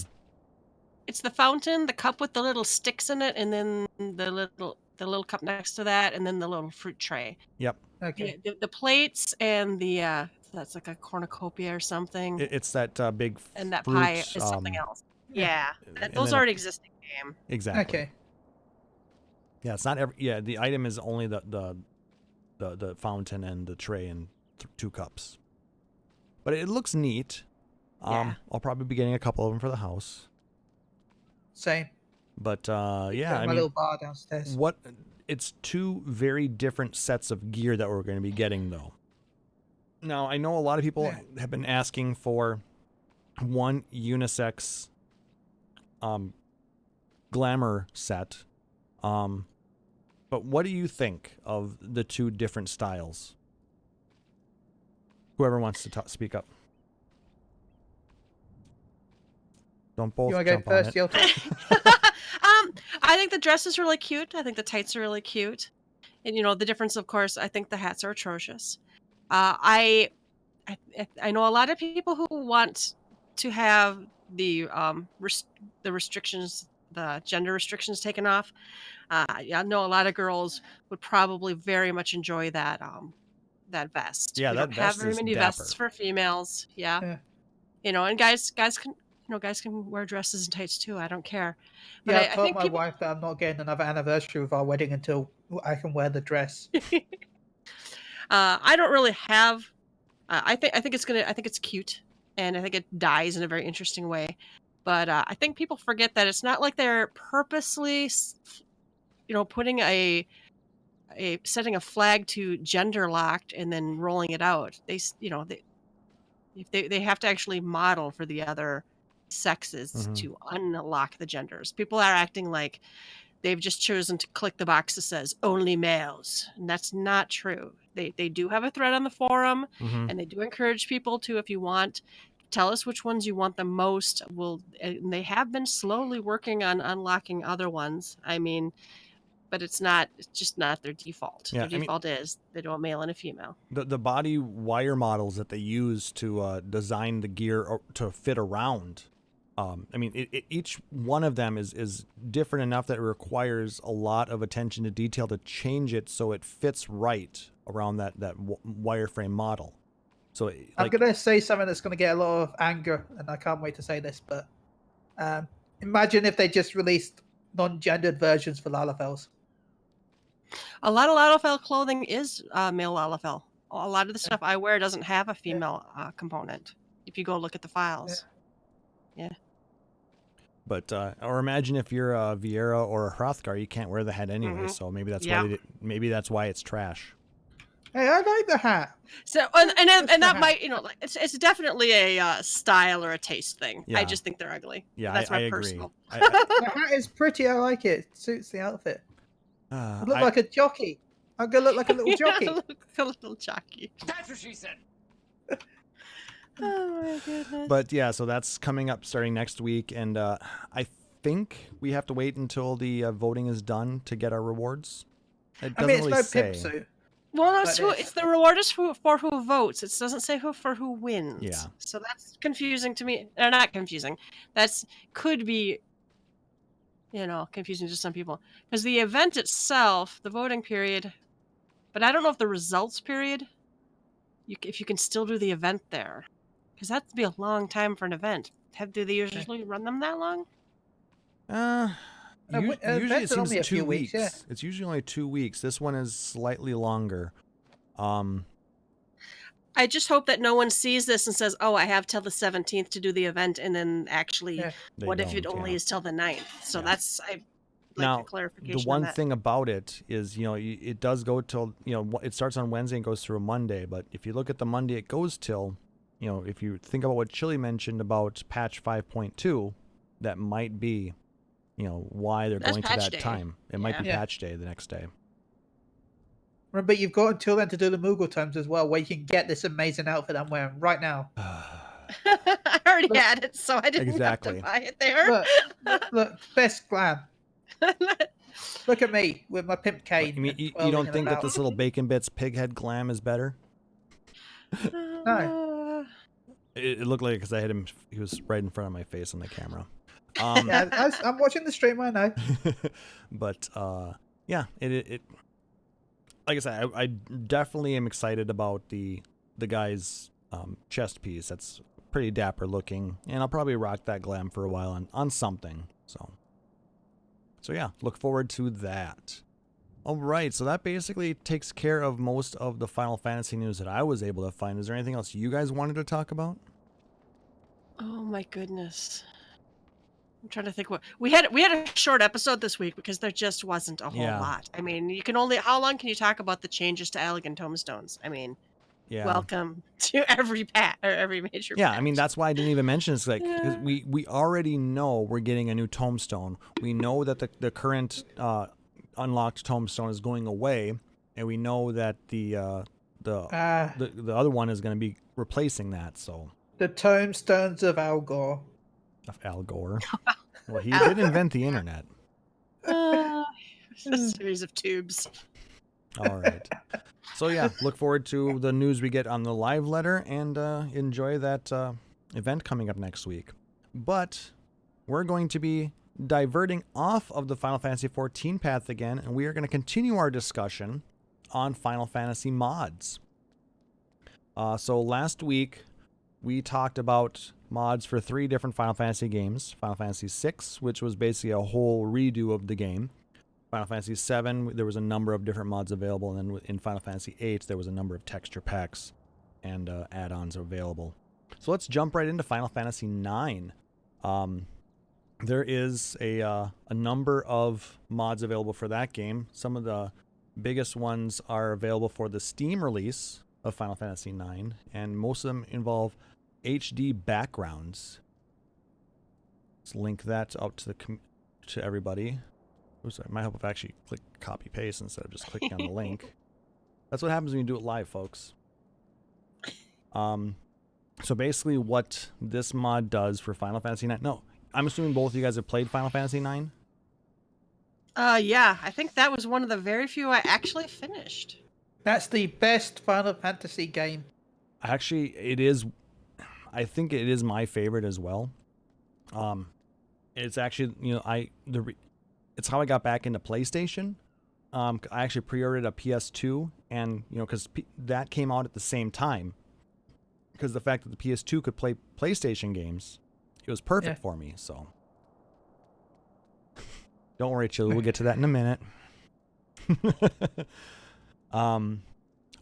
It's the fountain, the cup with the little sticks in it, and then the little cup next to that, and then the little fruit tray. Yep. Okay. The plates and the that's like a cornucopia or something. It's that big and that fruit, pie is something else. Yeah, those then are an existing game. Exactly. Okay. Yeah, it's not every. Yeah, the item is only the fountain and the tray and 2 cups. But it looks neat. Yeah. I'll probably be getting a couple of them for the house. Same. But Got I my mean, little bar downstairs. it's 2 very different sets of gear that we're going to be getting, though. Now, I know a lot of people have been asking for one unisex glamour set. But what do you think of the 2 different styles? Whoever wants to speak up. Don't both You want to jump go on first, it. Yelta? I think the dress is really cute. I think the tights are really cute. And the difference, of course, I think the hats are atrocious. I know a lot of people who want to have the restrictions, the gender restrictions taken off. I know a lot of girls would probably very much enjoy that vest. Yeah, we that don't have vest very is many dapper. vests for females. Yeah. And guys can wear dresses and tights too. I don't care. But Yeah, I I told think my wife that I'm not getting another anniversary of our wedding until I can wear the dress. I don't really have. I think it's cute, and I think it dies in a very interesting way. But I think people forget that it's not like they're purposely, putting setting a flag to gender locked and then rolling it out. They have to actually model for the other sexes to unlock the genders. People are acting like they've just chosen to click the box that says only males, and that's not true. They do have a thread on the forum, and they do encourage people to, if you want, tell us which ones you want the most. And they have been slowly working on unlocking other ones. I mean, but it's just not their default. Yeah, Their default is they do a male and a female. The body wire models that they use to design the gear to fit around. I mean, each one of them is different enough that it requires a lot of attention to detail to change it so it fits right around that wireframe model. So I'm going to say something that's going to get a lot of anger, and I can't wait to say this, but imagine if they just released non-gendered versions for Lalafels. A lot of Lalafell clothing is male Lalafell. A lot of the stuff I wear doesn't have a female component. If you go look at the files. Yeah. But or imagine if you're a Vieira or a Hrothgar, you can't wear the hat anyway. So maybe that's why maybe that's why it's trash. Hey, I like the hat. So and that might it's definitely a style or a taste thing. Yeah. I just think they're ugly. Yeah, That's I my agree. personal. The hat is pretty. I like it. It suits the outfit. I look like a jockey. I'm gonna look like a little jockey. A little jockey. That's what she said. Oh my goodness. But yeah, so that's coming up starting next week, and I think we have to wait until the voting is done to get our rewards. It doesn't It's really no say. pimp suit. Well, no, it's the reward is for who votes. It doesn't say who wins. Yeah. So that's confusing to me. Or not confusing. Could be, confusing to some people. Because the event itself, the voting period, but I don't know if the results period, if you can still do the event there. Because that'd be a long time for an event. Do they usually run them that long? Usually it events are seems only a 2 few weeks. weeks, It's usually only 2 weeks. This one is slightly longer. I just hope that no one sees this and says, "Oh, I have till the 17th to do the event," and then actually, Yeah. what if it only is till the 9th? So Yeah. that's I like Now, a clarification the on one that. thing about it is, it does go till, it starts on Wednesday and goes through a Monday. But if you look at the Monday it goes till, if you think about what Chille mentioned about patch 5.2, that might be, why they're That's going to patch that day. time. It might be Yeah. patch day the next day. Remember, you've got until then to do the Moogle times as well, where you can get this amazing outfit I'm wearing right now. I already had it, so I didn't Exactly. have to buy it there. Look, best glam. Look at me with my pimp cane. You mean and you twirling don't it think that about. this little bacon bits pig head glam is better? No. It looked like it because I had him. He was right in front of my face on the camera. Yeah, I'm watching the stream. I know. But yeah, it like I said, I definitely am excited about the guy's chest piece. That's pretty dapper looking, and I'll probably rock that glam for a while on something. So yeah, look forward to that. All right, so that basically takes care of most of the Final Fantasy news that I was able to find. Is there anything else you guys wanted to talk about? Oh my goodness. I'm trying to think what we had a short episode this week because there just wasn't a whole lot. I mean, how long can you talk about the changes to Elegant Tomestones? I mean, Yeah. welcome to every every major Yeah, patch. I mean, that's why I didn't even mention it's like, 'cause we already know we're getting a new Tomestone. We know that the current unlocked Tomestone is going away, and we know that the other one is going to be replacing that. So The tomestones of Algor. of Al Gore. Well, he did invent the internet. It's a series of tubes. All right. So yeah, look forward to the news we get on the live letter, and enjoy that event coming up next week. But we're going to be diverting off of the Final Fantasy XIV path again, and we are going to continue our discussion on Final Fantasy mods. So last week we talked about mods for 3 different Final Fantasy games. Final Fantasy VI, which was basically a whole redo of the game. Final Fantasy VII, there was a number of different mods available, and then in Final Fantasy VIII, there was a number of texture packs and add-ons available. So let's jump right into Final Fantasy IX. There is a number of mods available for that game. Some of the biggest ones are available for the Steam release of Final Fantasy IX, and most of them involve HD backgrounds. Let's link that out to everybody. Oops, I might help if I actually click copy paste instead of just clicking on the link. That's what happens when you do it live, folks. So basically what this mod does for Final Fantasy IX... No, I'm assuming both of you guys have played Final Fantasy IX? Yeah, I think that was one of the very few I actually finished. That's the best Final Fantasy game. Actually, it is... I think it is my favorite as well. It's actually, it's how I got back into PlayStation. I actually pre-ordered a PS2, and because that came out at the same time, because the fact that the PS2 could play PlayStation games, it was perfect for me. So don't worry, Chille, we'll get to that in a minute.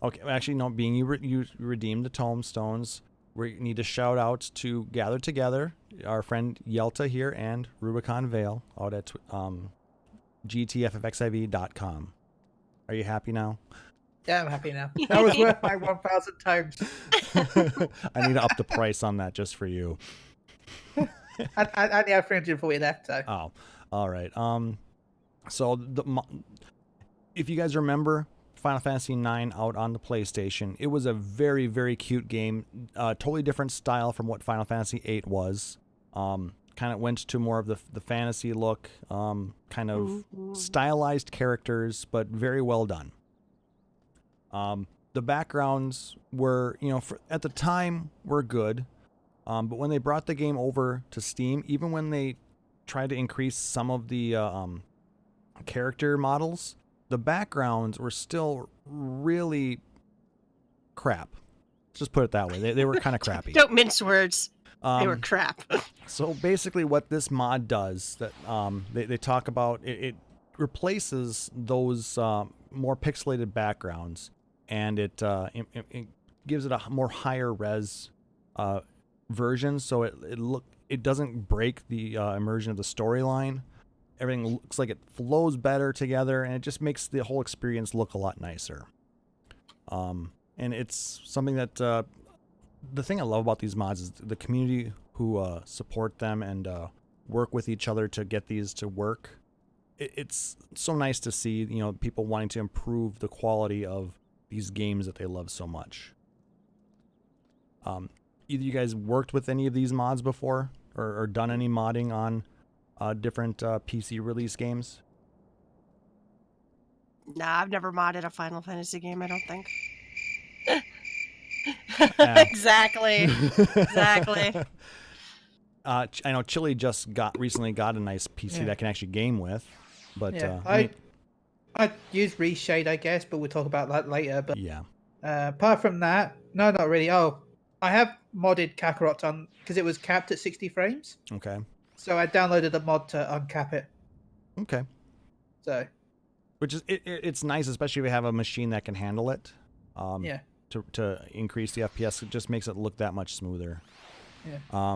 Okay, actually, no. Being you redeemed the Tomestones, we need to shout out to Gather Together, our friend Yelta here, and Rubicon Vale out at gtffxiv.com. Are you happy now? Yeah, I'm happy now. That was worth my 1,000 times. I need to up the price on that just for you. I only have 340 left, so. Oh, all right. So if you guys remember Final Fantasy IX out on the PlayStation, it was a very, very cute game. Totally different style from what Final Fantasy VIII was. Kind of went to more of the fantasy look, kind of stylized characters, but very well done. The backgrounds were, at the time, were good. But when they brought the game over to Steam, even when they tried to increase some of the character models, the backgrounds were still really crap. Just put it that way. They were kind of crappy. Don't mince words. They were crap. So basically what this mod does, that they talk about, it replaces those more pixelated backgrounds, and it gives it a more higher res version, so it doesn't break the immersion of the storyline. Everything looks like it flows better together, and it just makes the whole experience look a lot nicer. And it's something that the thing I love about these mods is the community who support them and work with each other to get these to work. It's so nice to see, people wanting to improve the quality of these games that they love so much. Either you guys worked with any of these mods before, or done any modding on different PC release games? Nah, I've never modded a Final Fantasy game, I don't think. Exactly. I know Chille just recently got a nice PC that can actually game with, but I use Reshade, I guess, but we'll talk about that later. But yeah. Apart from that, no, not really. Oh, I have modded Kakarot on because it was capped at 60 frames. Okay. So I downloaded a mod to uncap it. Okay. So. Which is it's nice, especially if you have a machine that can handle it. To increase the FPS, it just makes it look that much smoother. Yeah.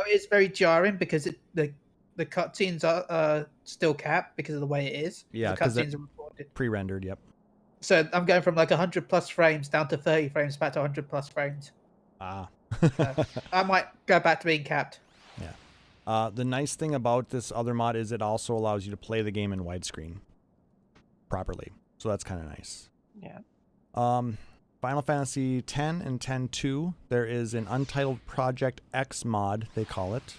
It's very jarring because the cutscenes are still capped because of the way it is. Yeah, the cutscenes are recorded. Pre-rendered. Yep. So I'm going from like 100 plus frames down to 30 frames back to 100 plus frames. I might go back to being capped. Yeah. The nice thing about this other mod is it also allows you to play the game in widescreen properly. So that's kind of nice. Yeah. Final Fantasy X and X-2, there is an Untitled Project X mod, they call it.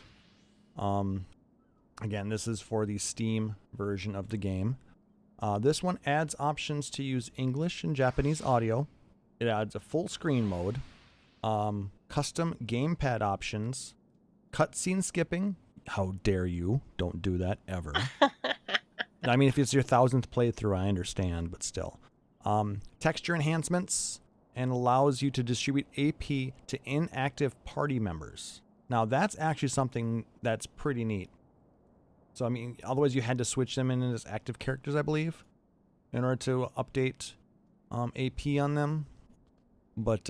Again, this is for the Steam version of the game. This one adds options to use English and Japanese audio. It adds a full screen mode, custom gamepad options, cutscene skipping. How dare you? Don't do that ever. I mean, if it's your 1000th playthrough, I understand, but still. Texture enhancements, and allows you to distribute AP to inactive party members. Now, that's actually something that's pretty neat. So, I mean, otherwise you had to switch them in as active characters, I believe, in order to update AP on them. But,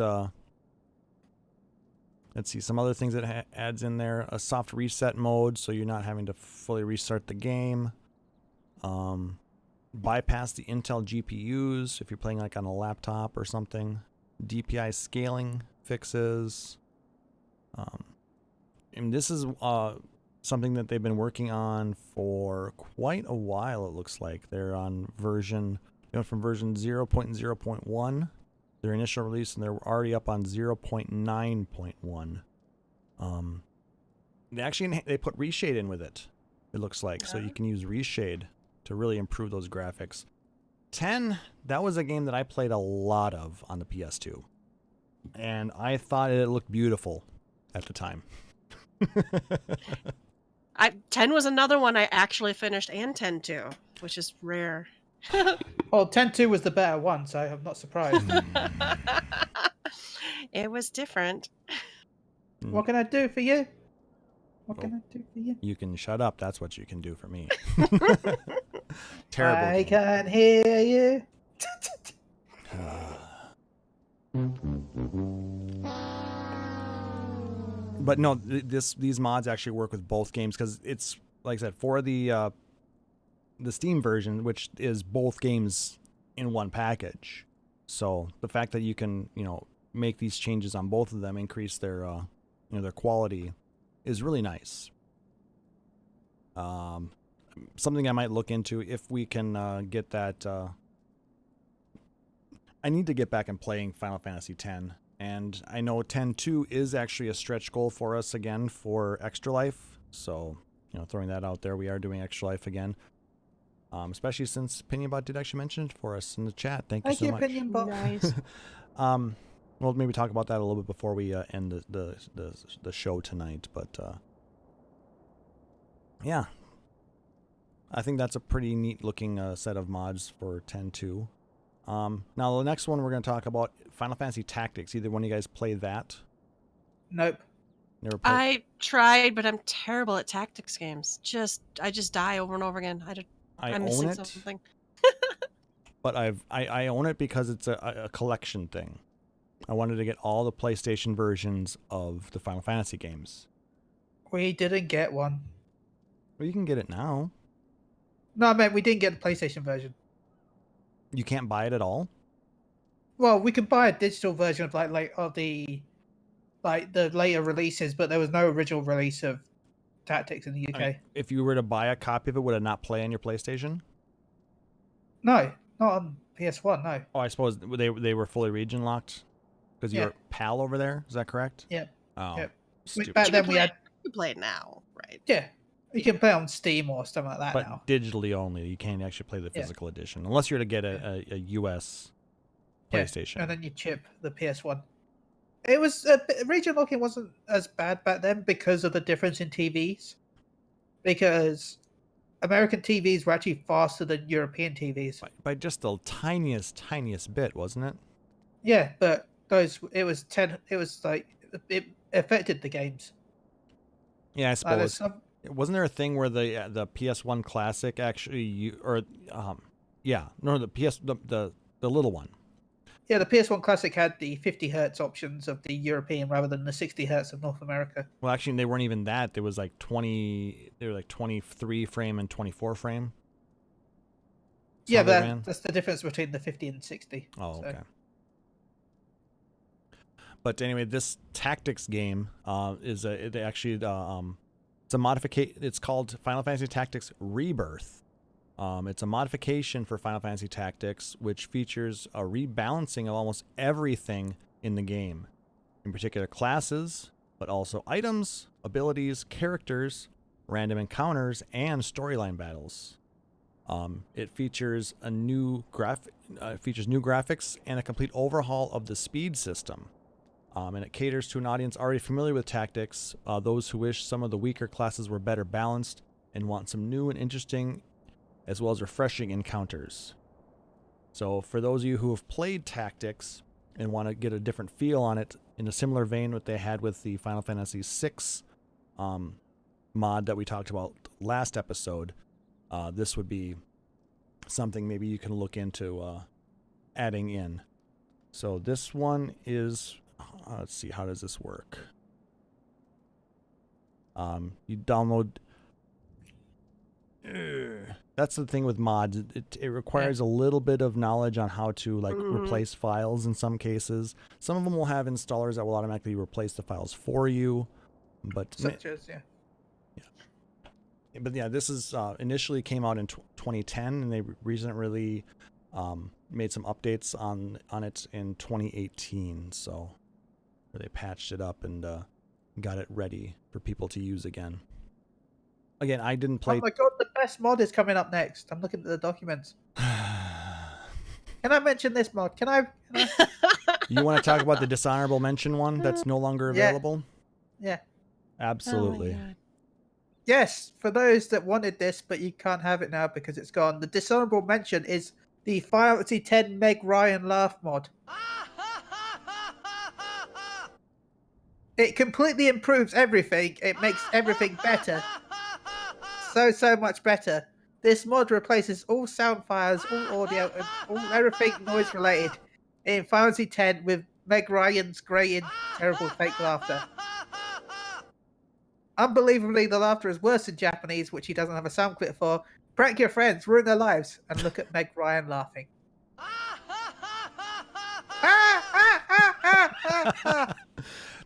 let's see, some other things that adds in there. A soft reset mode, so you're not having to fully restart the game. Bypass the Intel GPUs if you're playing like on a laptop or something. DPI scaling fixes. And this is something that they've been working on for quite a while, it looks like. They're on version, from version 0.0.1, their initial release, and they're already up on 0.9.1. They put Reshade in with it, it looks like. So you can use Reshade to really improve those graphics. 10, that was a game that I played a lot of on the PS2. And I thought it looked beautiful at the time. 10 was another one I actually finished, and 10-2, which is rare. Well, 10-2 was the better one, so I'm not surprised. It was different. What can I do for you? What can I do for you? You can shut up. That's what you can do for me. Terrible. I can't hear you. But no, these mods actually work with both games because it's, like I said, for the Steam version, which is both games in one package. So the fact that you can, make these changes on both of them, increase their, their quality, is really nice. Something I might look into if we can get that. I need to get back and playing Final Fantasy X, and I know X-2 is actually a stretch goal for us again for Extra Life. So, throwing that out there, we are doing Extra Life again. Especially since Opinionbot did actually mention it for us in the chat. Thank you so much. Opinionbot. Nice. We'll maybe talk about that a little bit before we end the show tonight. But yeah, I think that's a pretty neat looking set of mods for X-2. Now the next one we're going to talk about, Final Fantasy Tactics. Either one of you guys play that? Nope. Never played. I tried, but I'm terrible at tactics games. I just die over and over again. I'm missing own it, something. but I own it because it's a collection thing. I wanted to get all the PlayStation versions of the Final Fantasy games. We didn't get one. Well, you can get it now. No, I meant we didn't get the PlayStation version. You can't buy it at all? Well, we could buy a digital version of the later releases, but there was no original release of Tactics in the UK. I mean, if you were to buy a copy of it, would it not play on your PlayStation? No, not on PS1. No. Oh, I suppose they were fully region locked because you're PAL over there. Is that correct? Yeah. Oh, Yep. stupid. Back then we had. You play it now, right? Yeah, you can play on Steam or something like that But now. digitally only. You can't actually play the physical edition unless you're to get a US PlayStation. And then you chip the PS1. It was region locking wasn't as bad back then because of the difference in TVs. Because American TVs were actually faster than European TVs. By just the tiniest bit, wasn't it? Yeah, but it was it affected the games. Yeah, I suppose. Some, Wasn't there a thing where the PS1 Classic actually, the little one? Yeah, the PS1 Classic had the 50 hertz options of the European rather than the 60 hertz of North America. Well, actually, they weren't even that. There was like 23 frame and 24 frame. Yeah, that's the difference between the 50 and 60. Oh, okay. But anyway, this Tactics game it's a modification. It's called Final Fantasy Tactics Rebirth. It's a modification for Final Fantasy Tactics, which features a rebalancing of almost everything in the game. In particular, classes, but also items, abilities, characters, random encounters, and storyline battles. It features new graphics and a complete overhaul of the speed system. And it caters to an audience already familiar with Tactics, those who wish some of the weaker classes were better balanced and want some new and interesting as well as refreshing encounters. So for those of you who have played Tactics and want to get a different feel on it, in a similar vein what they had with the Final Fantasy VI mod that we talked about last episode, this would be something maybe you can look into adding in. So this one is, let's see, how does this work? You download... That's the thing with mods. It requires a little bit of knowledge on how to replace files in some cases. Some of them will have installers that will automatically replace the files for you. But this is initially came out in 2010, and they recently made some updates on it in 2018. So where they patched it up and got it ready for people to use again. Again, I didn't play... Oh my god, the best mod is coming up next. I'm looking at the documents. Can I mention this mod? Can I? You want to talk about the dishonorable mention one that's no longer available? Yeah. Absolutely. Oh, yes, for those that wanted this, but you can't have it now because it's gone. The dishonorable mention is the Final Fantasy X Meg Ryan laugh mod. It completely improves everything. It makes everything better. So much better. This mod replaces all sound files, all audio, and everything noise related in Final Fantasy X with Meg Ryan's grating, terrible fake laughter. Unbelievably, the laughter is worse in Japanese, which he doesn't have a sound clip for. Prank your friends, ruin their lives, and look at Meg Ryan laughing.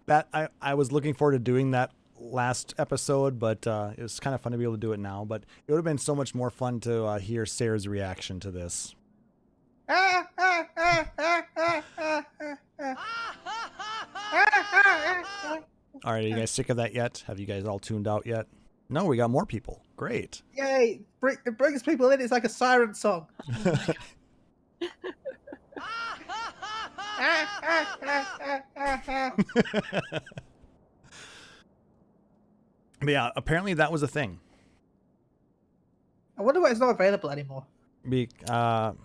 That I was looking forward to doing that last episode, but it was kind of fun to be able to do it now. But it would have been so much more fun to hear Sarah's reaction to this. All right, are you guys sick of that yet? Have you guys all tuned out yet? No, we got more people. Great. Yay! It brings people in. It's like a siren song. But yeah, apparently that was a thing. I wonder why it's not available anymore. Made the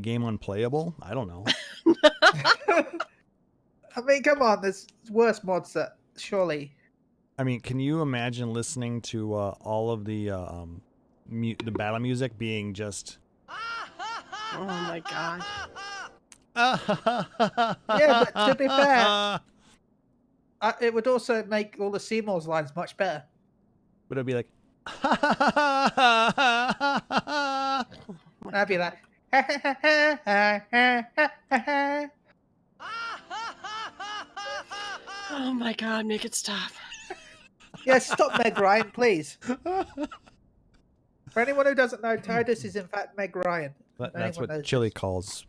game unplayable? I don't know. I mean, come on, there's worse mods that surely. I mean, can you imagine listening to all of the battle music being just... Oh my god. Yeah, but to be fair, it would also make all the Seymour's lines much better. but it'd be like, I'd be like, Oh my god, make it stop. yeah, stop Meg Ryan, please. For anyone who doesn't know, Titus is in fact Meg Ryan. that's Anyone what knows Chille this. calls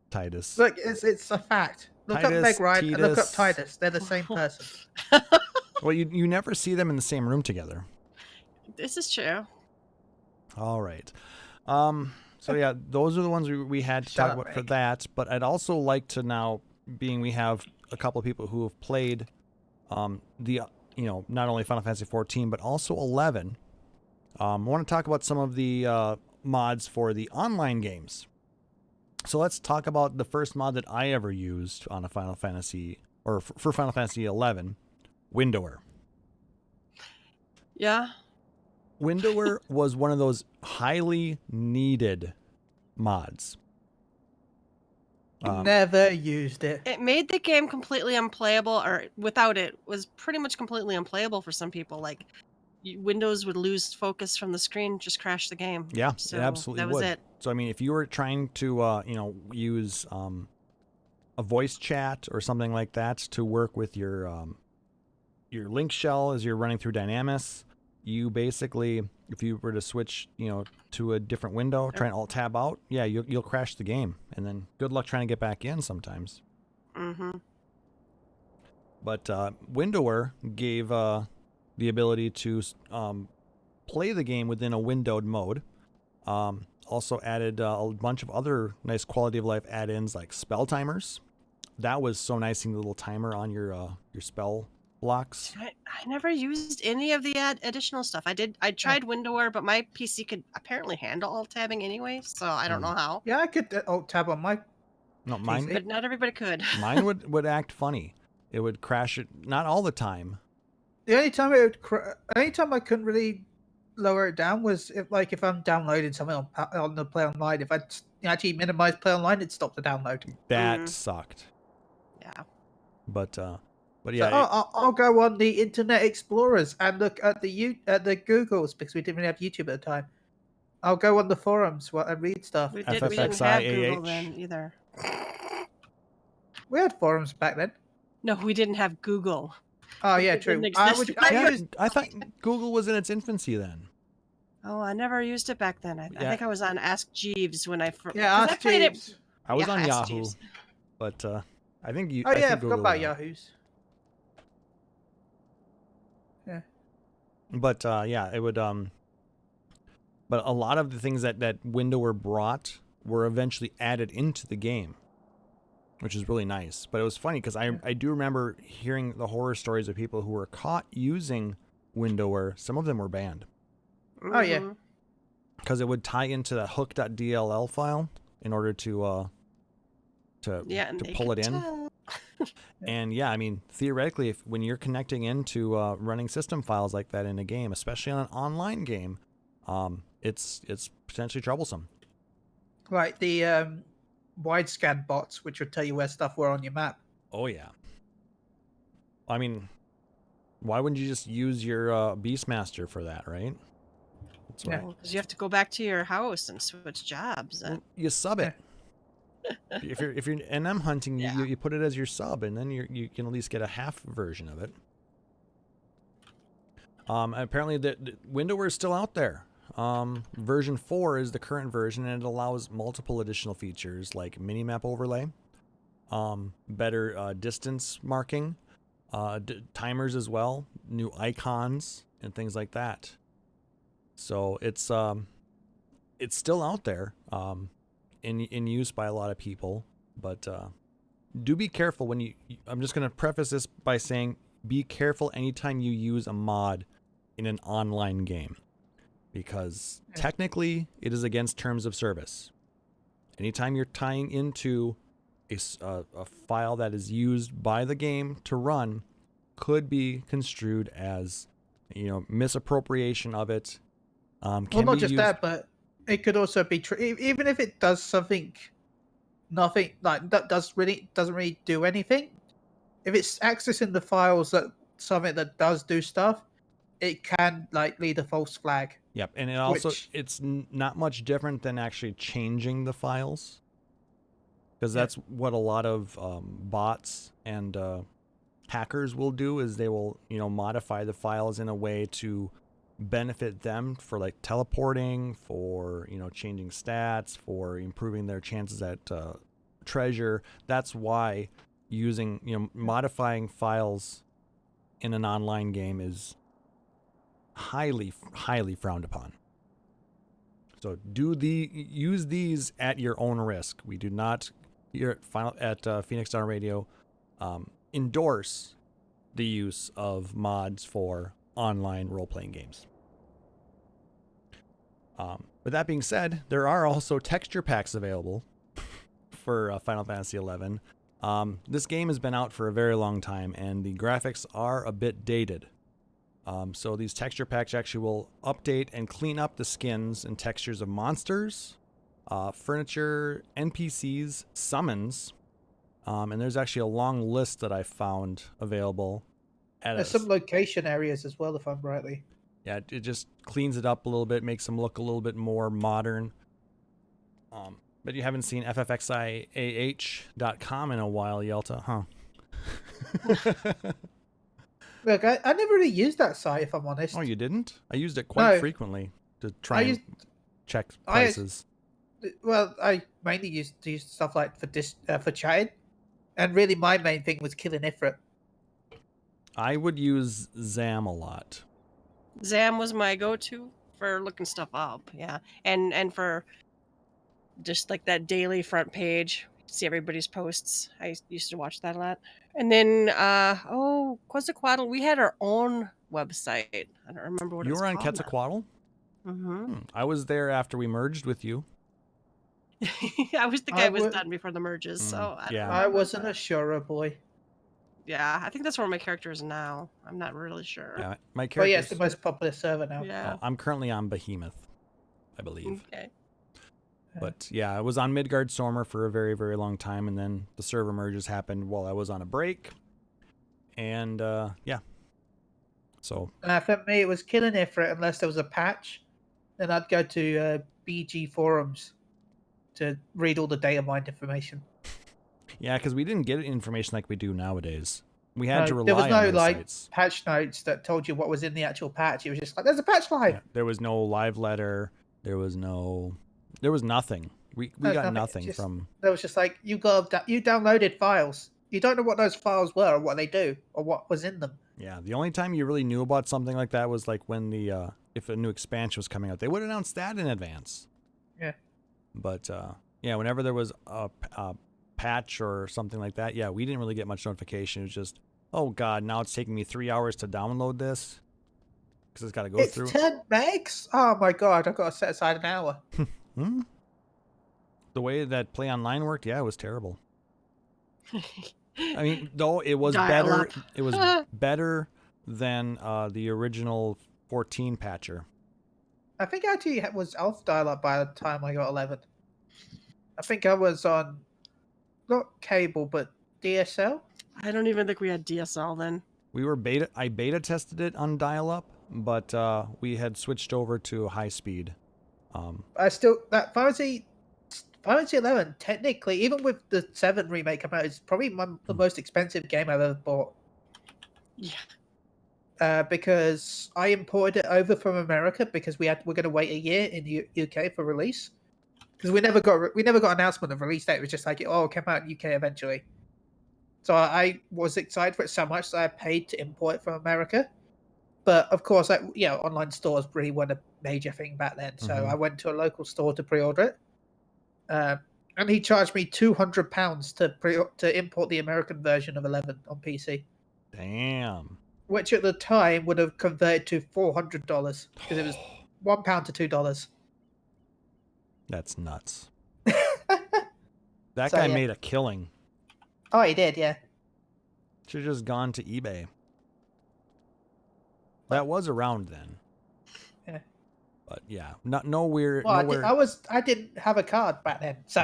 Titus. Look, it's a fact. Look up Titus, Meg Ryan and look up Titus. Titus. They're the same person. Well, you never see them in the same room together. This is true. All right. So yeah, those are the ones we had to Shut talk up, about for Meg. that. But I'd also like to now, being we have a couple of people who have played, not only Final Fantasy 14 but also 11. I want to talk about some of the mods for the online games. So let's talk about the first mod that I ever used on a Final Fantasy, or for Final Fantasy 11, Windower. Yeah. Windower was one of those highly needed mods. Never used it. It made the game completely unplayable, or without it was pretty much completely unplayable for some people. Like Windows would lose focus from the screen, just crash the game. Yeah, So it absolutely that was would. it. So I mean, if you were trying to use a voice chat or something like that to work with your link shell as you're running through Dynamis, you basically, if you were to switch to a different window, try and alt tab out, yeah, you'll crash the game, and then good luck trying to get back in sometimes. Mm-hmm. But Windower gave the ability to play the game within a windowed mode. Also added a bunch of other nice quality of life add-ins like spell timers. That was so nice, seeing the little timer on your spell blocks. I never used any of the additional stuff. I tried Windower, but my PC could apparently handle alt tabbing anyway, so I don't know how. Yeah, I could alt tab on my. No, mine. PC. But not everybody could. Mine would act funny. It would crash it, not all the time. The only time only time I couldn't really lower it down was if I'm downloading something on the Play Online. If I actually minimize Play Online, it'd stop the download. That sucked. Yeah. But So, yeah. I'll go on the Internet Explorers and look at the Googles, because we didn't really have YouTube at the time. I'll go on the forums and read stuff. We didn't have Google FFXIAH. then either. We had forums back then. No, we didn't have Google. Oh yeah, It didn't true. exist I thought Google was in its infancy then. Oh, I never used it back then. I think I was on Ask Jeeves when I first. Yeah, Ask Jeeves. I was on Ask Yahoo, Jeeves. but I think you. Oh yeah, I think forgot Google about was out. Yahoo's. Yeah. But yeah, it would. But a lot of the things that Windower brought were eventually added into the game, which is really nice. But it was funny because I do remember hearing the horror stories of people who were caught using Windower. Some of them were banned. Oh yeah. Mhm. Because it would tie into that hook.dll file in order to Yeah, and they pull it could in. tell. And yeah, I mean, theoretically, when you're connecting into running system files like that in a game, especially on an online game, it's potentially troublesome. Like the wide scan bots, which would tell you where stuff were on your map. Oh yeah. I mean, why wouldn't you just use your Beastmaster for that, right? That's Yeah. right. Because you have to go back to your house and switch jobs. Well, you sub it. if you're NM hunting, you put it as your sub, and then you can at least get a half version of it. Apparently, the Windower is still out there. Version 4 is the current version, and it allows multiple additional features like minimap overlay, better distance marking, timers as well, new icons, and things like that. So it's still out there, in use by a lot of people, but do be careful when you. I'm just going to preface this by saying, be careful anytime you use a mod in an online game, because technically it is against terms of service. Anytime you're tying into a file that is used by the game to run, could be construed as misappropriation of it. Well, not just that, but it could also be even if it does something nothing like that doesn't really do anything. If it's accessing the files that something that does do stuff, it can like lead a false flag. Yep, and it also Which- it's not much different than actually changing the files, because that's what a lot of bots and hackers will do. Is they will modify the files in a way to benefit them for like teleporting, for changing stats, for improving their chances at treasure. That's why using modifying files in an online game is highly frowned upon. So use these at your own risk. We do not here at Phoenix Down Radio endorse the use of mods for online role-playing games. With that being said, there are also texture packs available for Final Fantasy XI. This game has been out for a very long time, and the graphics are a bit dated. So these texture packs actually will update and clean up the skins and textures of monsters, furniture, NPCs, summons, and there's actually a long list that I found available. There's some location areas as well, if I'm rightly. Yeah, it just cleans it up a little bit, makes them look a little bit more modern. But you haven't seen FFVIIH.com in a while, Yelta, huh? Look, I never really used that site, if I'm honest. Oh, you didn't? I used it quite frequently to try and check prices. I mainly used to use stuff like for chatting, and really my main thing was killing Ifrit. I would use Zam a lot. Zam was my go-to for looking stuff up, yeah, and for just like that daily front page, see everybody's posts. I used to watch that a lot. And then, Quetzalcoatl, we had our own website. I don't remember what You it was were on called. Quetzalcoatl? Mm-hmm. I was there after we merged with you. I was done before the merges, so I wasn't a Shura boy. Yeah, I think that's where my character is now. I'm not really sure. Yeah, my character. But yeah, it's the most popular server now. Yeah. I'm currently on Behemoth, I believe. Okay. But yeah, I was on Midgard-Stormer for a very, very long time, and then the server merges happened while I was on a break. And yeah. So for me, it was killing Ifrit unless there was a patch. Then I'd go to BG forums to read all the data mined information. yeah, because we didn't get information like we do nowadays. We had to rely there was no on those like sites. patch notes that told you what was in the actual patch. It was just like, there's a patch live. Yeah, there was no live letter. There was nothing. We got nothing from. There was just like you downloaded files. You don't know what those files were or what they do or what was in them. Yeah, the only time you really knew about something like that was like when if a new expansion was coming out, they would announce that in advance. Yeah. But yeah, whenever there was a patch or something like that, yeah, we didn't really get much notification. It was just, oh god, now it's taking me 3 hours to download this because it's got to go through. It's 10 megs. Oh my god, I've got to set aside an hour. The way that Play Online worked, yeah, it was terrible. I mean, though it was better. It was better than the original 14 patcher. I think I actually was Alpha dial-up by the time I got 11. I think I was on not cable but DSL. I don't even think we had DSL then. We were I beta tested it on dial-up, but we had switched over to high speed. I still Final Fantasy 11 technically, even with the 7 remake come out, is probably the most expensive game I've ever bought. Yeah. Because I imported it over from America because we're going to wait a year in the UK for release. Because we never got announcement of release date. It was just like, oh, it came out in UK eventually. So I was excited for it so much that I paid to import it from America. But of course, online stores really weren't a major thing back then. So I went to a local store to pre-order it. And he charged me £200 to import the American version of 11 on PC. Damn. Which at the time would have converted to $400 because it was £1 to $2. That's nuts. That guy made a killing. Oh, he did, yeah. Should have just gone to eBay. That was around then. Yeah. But yeah, nowhere. Well, I didn't have a card back then, so.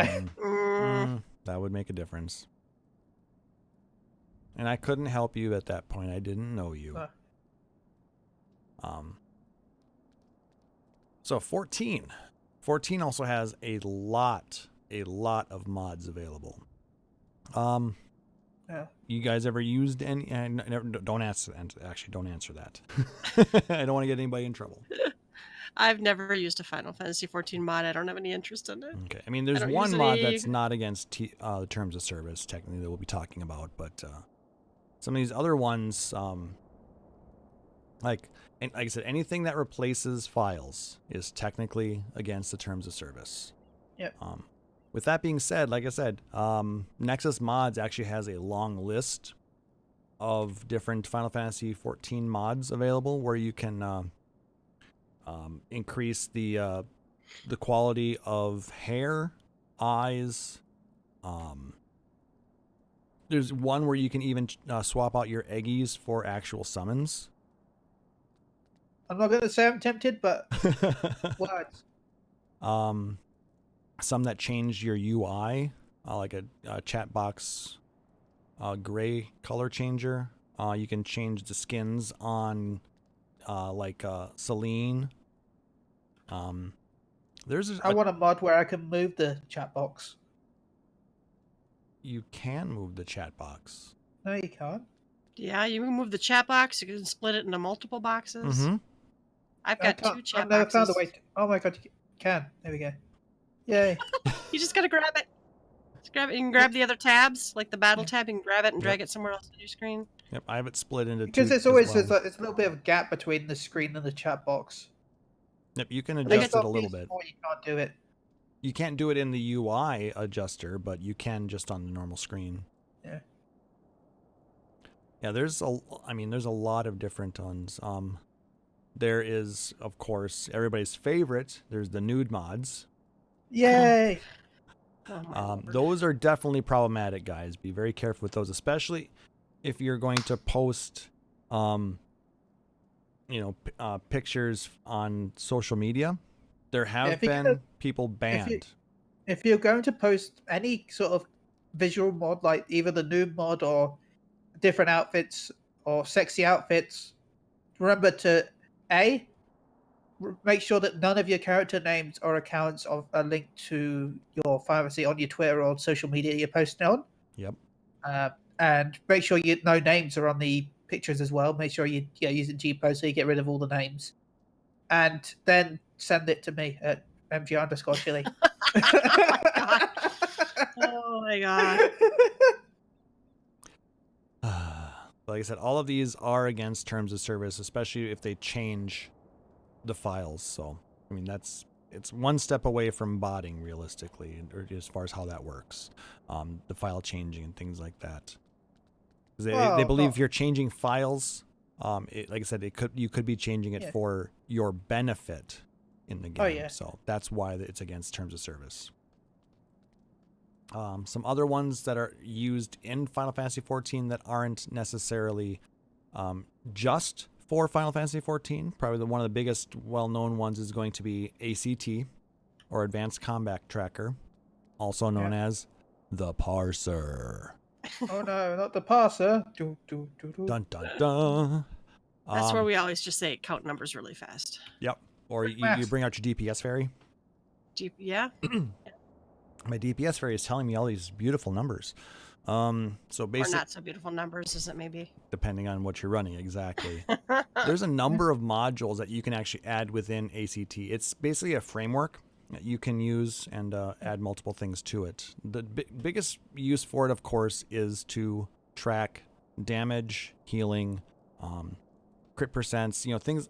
That would make a difference. And I couldn't help you at that point. I didn't know you. So 14. 14 also has a lot of mods available. You guys ever used any? Don't answer that. I don't want to get anybody in trouble. I've never used a Final Fantasy 14 mod. I don't have any interest in it. Okay. I mean, there's one mod that's not against the terms of service, technically, that we'll be talking about, but some of these other ones, like I said, anything that replaces files is technically against the terms of service. Yep. With that being said, like I said, Nexus Mods actually has a long list of different Final Fantasy 14 mods available where you can increase the quality of hair, eyes. There's one where you can even swap out your eggies for actual summons. I'm not going to say I'm tempted, but words. Some that change your UI, like a chat box gray color changer. You can change the skins on like Celine. I want a mod where I can move the chat box. You can move the chat box. No, you can't. Yeah, you can move the chat box. You can split it into multiple boxes. Mm-hmm. I've got 2 chat I've never boxes. found a way to... Oh my god, you can. There we go. Yay. You just gotta grab it. Just grab it. You can grab the other tabs, like the battle tab. You can grab it and drag it somewhere else on your screen. Yep, I have it split into 2. Because it's always there's a little bit of a gap between the screen and the chat box. Yep, you can adjust it a little bit. You can't do it. You can't do it in the UI adjuster, but you can just on the normal screen. Yeah. Yeah, there's a lot of different ones. There is, of course, everybody's favorite. There's the nude mods. Yay! Those are definitely problematic, guys. Be very careful with those, especially if you're going to post, pictures on social media. There have been people banned. If you're going to post any sort of visual mod, like either the nude mod or different outfits or sexy outfits, remember to make sure that none of your character names or accounts are linked to your fantasy on your Twitter or social media you're posting on. Yep. And make sure no names are on the pictures as well. Make sure you use it G-Post so you get rid of all the names. And then send it to me at mg_Chille. Oh my god. Like I said, all of these are against terms of service, especially if they change the files. So, I mean, it's one step away from botting, realistically, or as far as how that works. The file changing and things like that. They believe if you're changing files, like I said, you could be changing it for your benefit in the game. Oh, yeah. So that's why it's against terms of service. Some other ones that are used in Final Fantasy XIV that aren't necessarily just for Final Fantasy XIV. Probably one of the biggest well-known ones is going to be ACT, or Advanced Combat Tracker, also known as the Parser. Oh no, not the parser. Dun dun dun. That's where we always just say count numbers really fast. Yep. Or you bring out your DPS fairy. Yeah. My DPS fairy is telling me all these beautiful numbers. So basically, or not so beautiful numbers, is it maybe? Depending on what you're running, exactly. There's a number of modules that you can actually add within ACT. It's basically a framework that you can use and add multiple things to it. The biggest use for it, of course, is to track damage, healing, crit percents, things.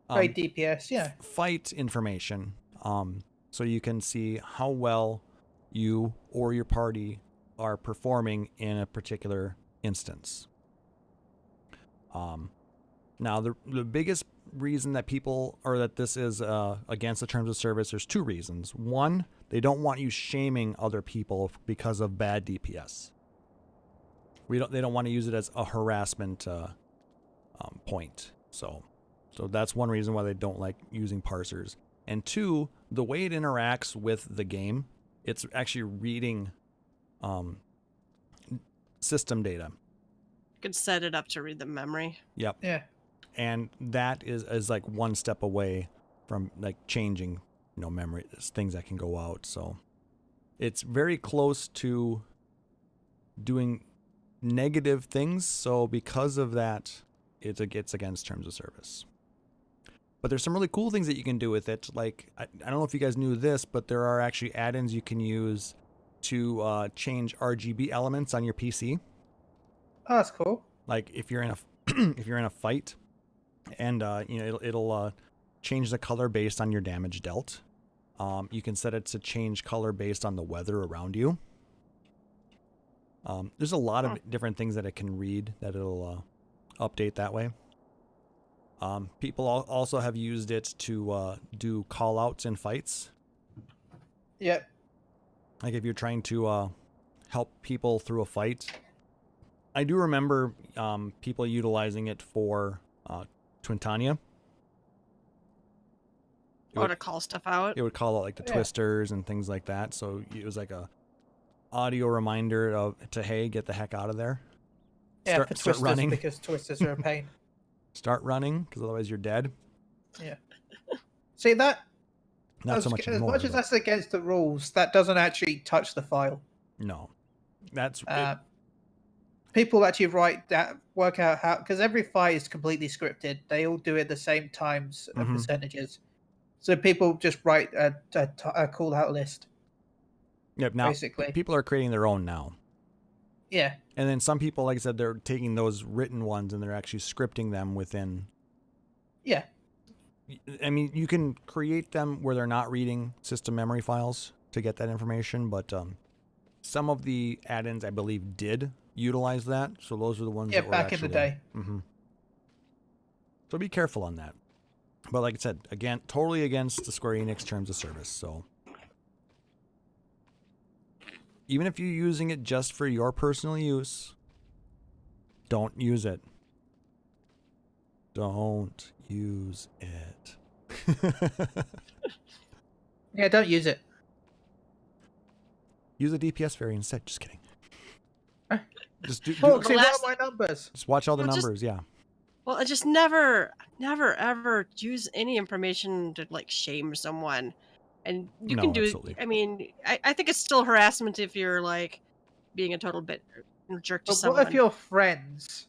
Fight DPS, yeah. Fight information. So you can see how well you or your party are performing in a particular instance. Now, the biggest reason that this is against the terms of service, there's 2 reasons. One, they don't want you shaming other people because of bad DPS. They don't want to use it as a harassment point. So that's one reason why they don't like using parsers. And 2, the way it interacts with the game, it's actually reading system data. You could set it up to read the memory. Yep. Yeah. And that is like one step away from like changing, memory, things that can go out. So it's very close to doing negative things. So because of that, it's against terms of service. But there's some really cool things that you can do with it. Like, I don't know if you guys knew this, but there are actually add-ins you can use to change RGB elements on your PC. Oh, that's cool. Like if you're in a if you're in a fight, and it'll change the color based on your damage dealt. You can set it to change color based on the weather around you. There's a lot of different things that it can read that it'll update that way. People also have used it to do call outs in fights. Yep. Like if you're trying to help people through a fight. I do remember people utilizing it for Twintania. To call stuff out. It would call out like the twisters and things like that. So it was like a audio reminder to, hey, get the heck out of there. Yeah, for start twisters, running. because twisters are a pain. Start running, because otherwise you're dead. Yeah. See that? Not so much as anymore. much as that's against the rules, that doesn't actually touch the file. No, that's people actually work out how, because every fight is completely scripted. They all do it at the same times and percentages. So people just write a call out list. Yep. Now basically, people are creating their own now. Yeah. And then some people, like I said, they're taking those written ones and they're actually scripting them within. Yeah. I mean, you can create them where they're not reading system memory files to get that information, but some of the add-ins, I believe, did utilize that. So those are the ones that were back actually, in the day. Mm-hmm. So be careful on that. But like I said, again, totally against the Square Enix terms of service. So even if you're using it just for your personal use, don't use it. Don't use it. Yeah, don't use it. Use a DPS fairy instead. Just kidding. Just Foxy, what are my numbers? Just watch all the numbers, yeah. Well, I just never ever use any information to like shame someone. And you can do absolutely. I mean, I think it's still harassment if you're like being a total jerk to But someone. what if you're friends?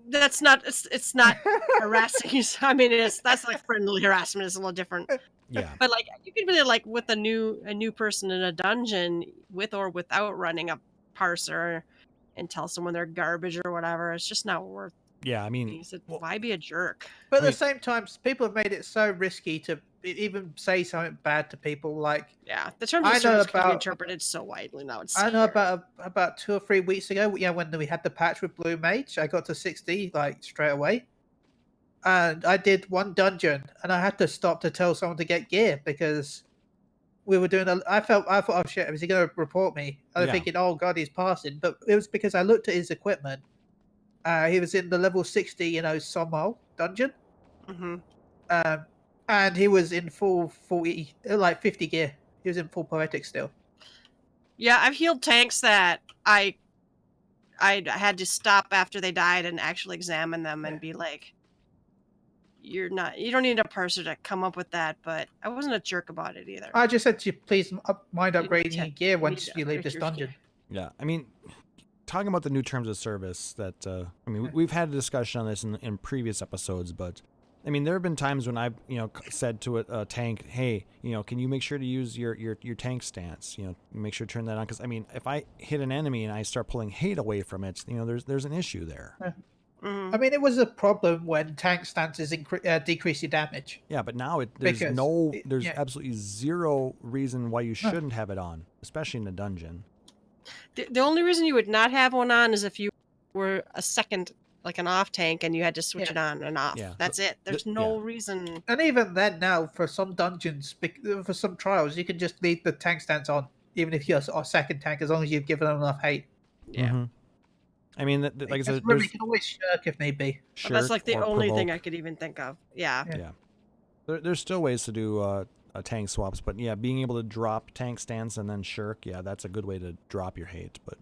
That's not it's not harassing. I mean, that's like friendly harassment. It's a little different. Yeah. But like you can really like with a new person in a dungeon with or without running a parser and tell someone they're garbage or whatever. It's just not worth. Yeah, I mean, why be a jerk? But at the same time, people have made it so risky to even say something bad to people. Like, yeah, the terms of service can be interpreted so widely now. It's scary. I know about 2 or 3 weeks ago. Yeah, when we had the patch with Blue Mage, I got to 60 like straight away, and I did one dungeon, and I had to stop to tell someone to get gear because we were doing. I thought, oh shit, is he going to report me? I was thinking, oh god, he's passing, but it was because I looked at his equipment. He was in the level 60, Somal dungeon. Mm-hmm. And he was in full 40, like 50 gear. He was in full poetic still. Yeah, I've healed tanks that I had to stop after they died and actually examine them and be like, you don't need a parser to come up with that, but I wasn't a jerk about it either. I just said to you, please mind upgrading your gear once you leave this dungeon. Yeah, I mean, talking about the new terms of service that, we've had a discussion on this in previous episodes, but I mean, there have been times when I've, said to a tank, hey, can you make sure to use your tank stance, make sure to turn that on. Cause I mean, if I hit an enemy and I start pulling hate away from it, there's an issue there. I mean, it was a problem when tank stances decrease your damage. Yeah, but now there's absolutely zero reason why you shouldn't have it on, especially in a dungeon. The only reason you would not have one on is if you were a second, like an off tank, and you had to switch it on and off. Yeah. That's it. There's no reason. And even then now, for some dungeons, for some trials, you can just leave the tank stance on, even if you're a second tank, as long as you've given them enough hate. Yeah. Mm-hmm. I mean, like I said, you can always shirk if need be. That's like the only thing I could even think of. Yeah. There's still ways to do tank swaps. But yeah, being able to drop tank stance and then shirk, yeah, that's a good way to drop your hate. But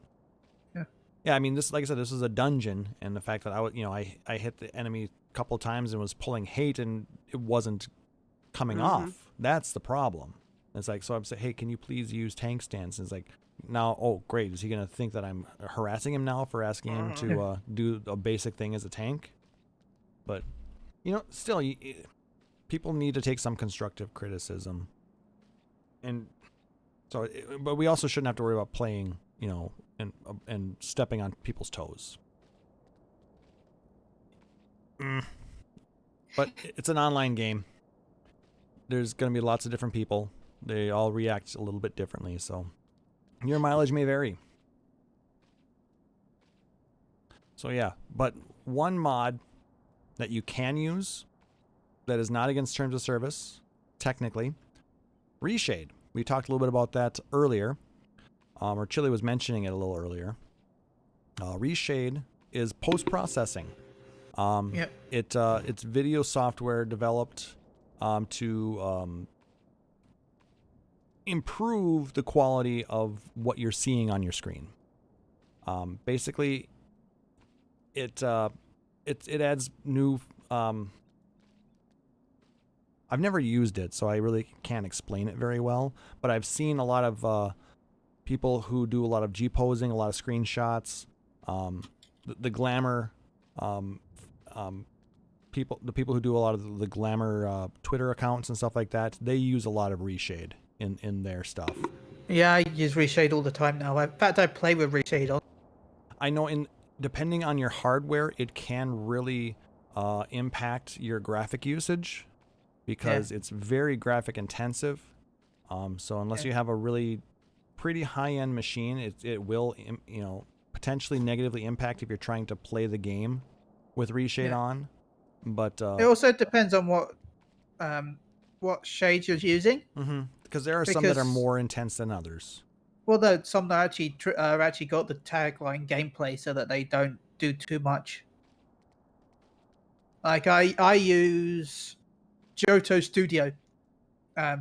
yeah, I mean, this, like I said, this is a dungeon, and the fact that I hit the enemy a couple times and was pulling hate and it wasn't coming off. That's the problem. It's like, so I'm saying, hey, can you please use tank stance? And it's like, now, oh, great. Is he going to think that I'm harassing him now for asking him to do a basic thing as a tank? But, still, people need to take some constructive criticism. And so, but we also shouldn't have to worry about playing, and stepping on people's toes. But it's an online game. There's going to be lots of different people. They all react a little bit differently, so your mileage may vary. So yeah, but one mod that you can use that is not against terms of service, technically, Reshade. We talked a little bit about that earlier, or Chille was mentioning it a little earlier. Reshade is post-processing. It's video software developed to improve the quality of what you're seeing on your screen. Basically, it adds new. I've never used it, so I really can't explain it very well. But I've seen a lot of people who do a lot of G-posing, a lot of screenshots, the glamour. The people who do a lot of the glamour Twitter accounts and stuff like that, they use a lot of Reshade in their stuff. Yeah, I use Reshade all the time now. In fact, I play with Reshade. I know depending on your hardware, it can really impact your graphic usage because it's very graphic intensive. So unless you have a really pretty high-end machine, it will potentially negatively impact if you're trying to play the game with Reshade on. But it also depends on what shades you're using. Because there are some that are more intense than others. Well, though some that actually got the tagline gameplay so that they don't do too much. Like I use Johto Studio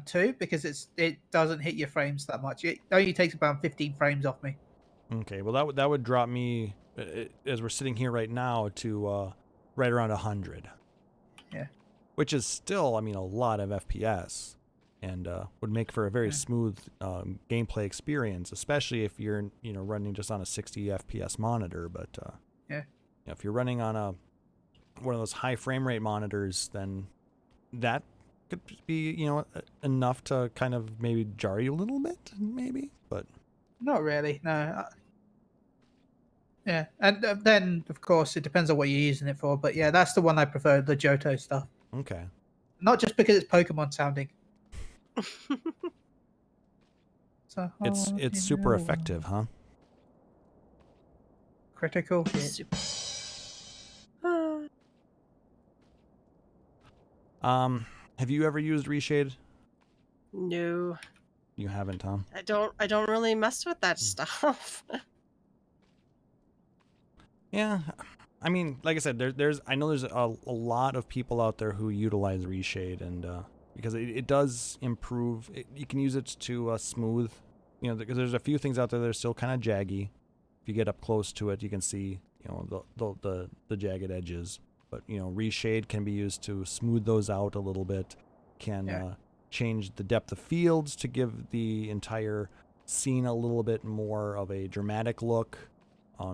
too, because it doesn't hit your frames that much. It only takes about 15 frames off me. Okay, well that would drop me as we're sitting here right now to right around 100. Yeah. Which is still, I mean, a lot of FPS, and would make for a very smooth gameplay experience, especially if you're running just on a 60 FPS monitor. But if you're running on one of those high frame rate monitors, then that could be enough to kind of maybe jar you a little bit, maybe, but not really. No. Yeah, and then of course it depends on what you're using it for. But yeah, that's the one I prefer, the Johto stuff. Okay. Not just because it's Pokemon sounding. So it's super effective, huh? Critical hit. Have you ever used Reshade? No. You haven't, Tom? I don't really mess with that stuff. Yeah, I mean, like I said, I know there's a lot of people out there who utilize Reshade, and because it does improve. You can use it to smooth, because there's a few things out there that are still kind of jaggy. If you get up close to it, you can see the jagged edges. But Reshade can be used to smooth those out a little bit. Can change the depth of fields to give the entire scene a little bit more of a dramatic look.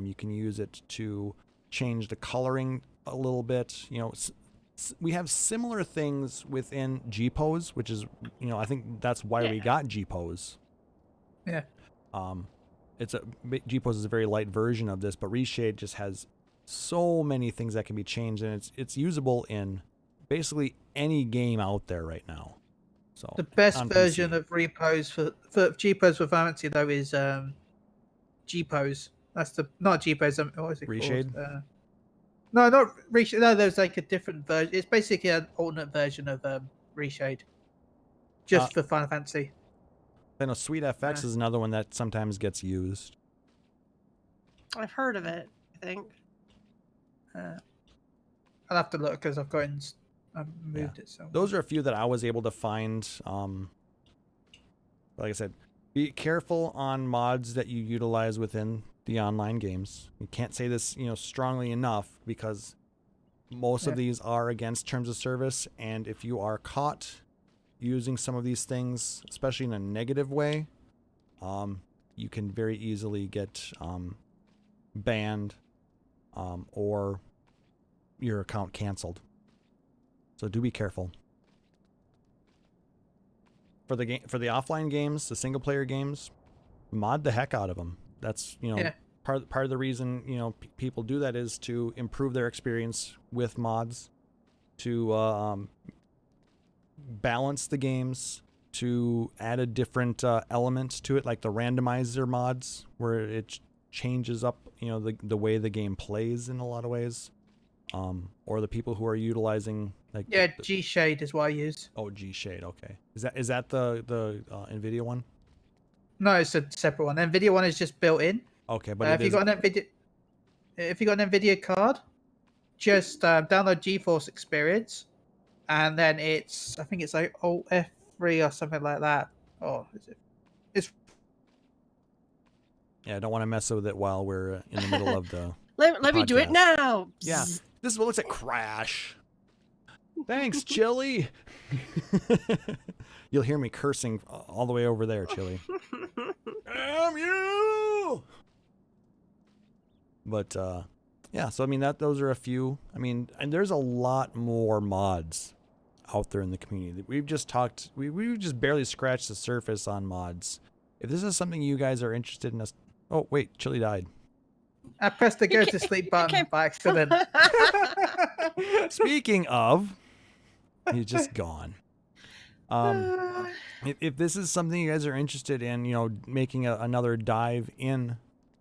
You can use it to change the coloring a little bit. We have similar things within G-Pose, which is, I think that's why we got G-Pose. Yeah. G-Pose is a very light version of this, but Reshade just has so many things that can be changed, and it's usable in basically any game out there right now. So the best version of Repose for G-Pose for Valentione though is G-Pose. That's not G-Pose. What is it Reshade? called? No, not Reshade. No, there's like a different version. It's basically an alternate version of Reshade, just for Final Fantasy. I know Sweet FX is another one that sometimes gets used. I've heard of it, I think. I'll have to look because I've got I moved it somewhere. Those are a few that I was able to find. Like I said, be careful on mods that you utilize within the online games. You can't say this, strongly enough, because most of these are against terms of service, and if you are caught using some of these things, especially in a negative way, you can very easily get banned or your account canceled. So do be careful. For the offline games, the single player games, mod the heck out of them. That's part of the reason people do that is to improve their experience with mods, to balance the games, to add a different element to it, like the randomizer mods, where it changes up the way the game plays in a lot of ways. Or the people who are utilizing G Shade is what I use. Oh, G Shade, okay. Is that the NVIDIA one? No, it's a separate one. NVIDIA one is just built in. Okay, but if you got an NVIDIA card, just download GeForce Experience, and then I think it's like Alt F3 or something like that. Oh, is it? It's I don't want to mess with it while we're in the middle of the. Let me do it now. Yeah, this is what looks like crash. Thanks, Chille. You'll hear me cursing all the way over there, Chille. Damn you! But yeah, so I mean those are a few. I mean, and there's a lot more mods out there in the community. We've just talked. We've just barely scratched the surface on mods. If this is something you guys are interested in, us. Oh wait, Chille died. I pressed the go to sleep button by accident. Speaking of, he's just gone. If this is something you guys are interested in, making another dive in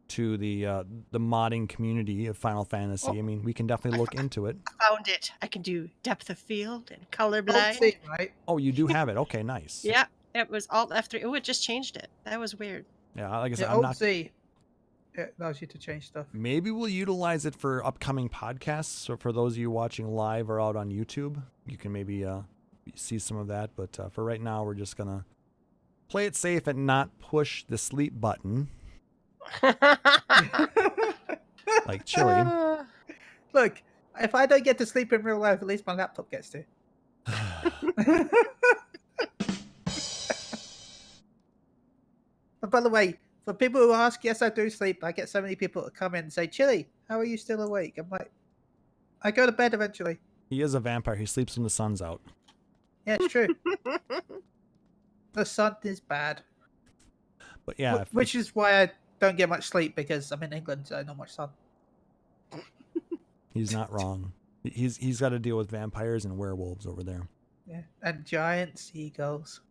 to the modding community of Final Fantasy, I mean, we can definitely look into it. I found it. I can do depth of field and colorblind. Alt-C, right? Oh, you do have it. Okay, nice. Yeah, it was Alt F3. Oh, it just changed it. That was weird. Yeah, like I said, Alt-C. It allows you to change stuff. Maybe we'll utilize it for upcoming podcasts. So for those of you watching live or out on YouTube, you can maybe see some of that. But for right now, we're just gonna play it safe and not push the sleep button. Like Chille. Look, if I don't get to sleep in real life, at least my laptop gets to. But by the way, for people who ask, yes, I do sleep. I get so many people that come in and say, Chille, how are you still awake? I'm like, I go to bed eventually. He is a vampire. He sleeps when the sun's out. Yeah, it's true. The sun is bad. But yeah. Which is why I don't get much sleep, because I'm in England, so not much sun. He's not wrong. He's got to deal with vampires and werewolves over there. Yeah, and giant seagulls.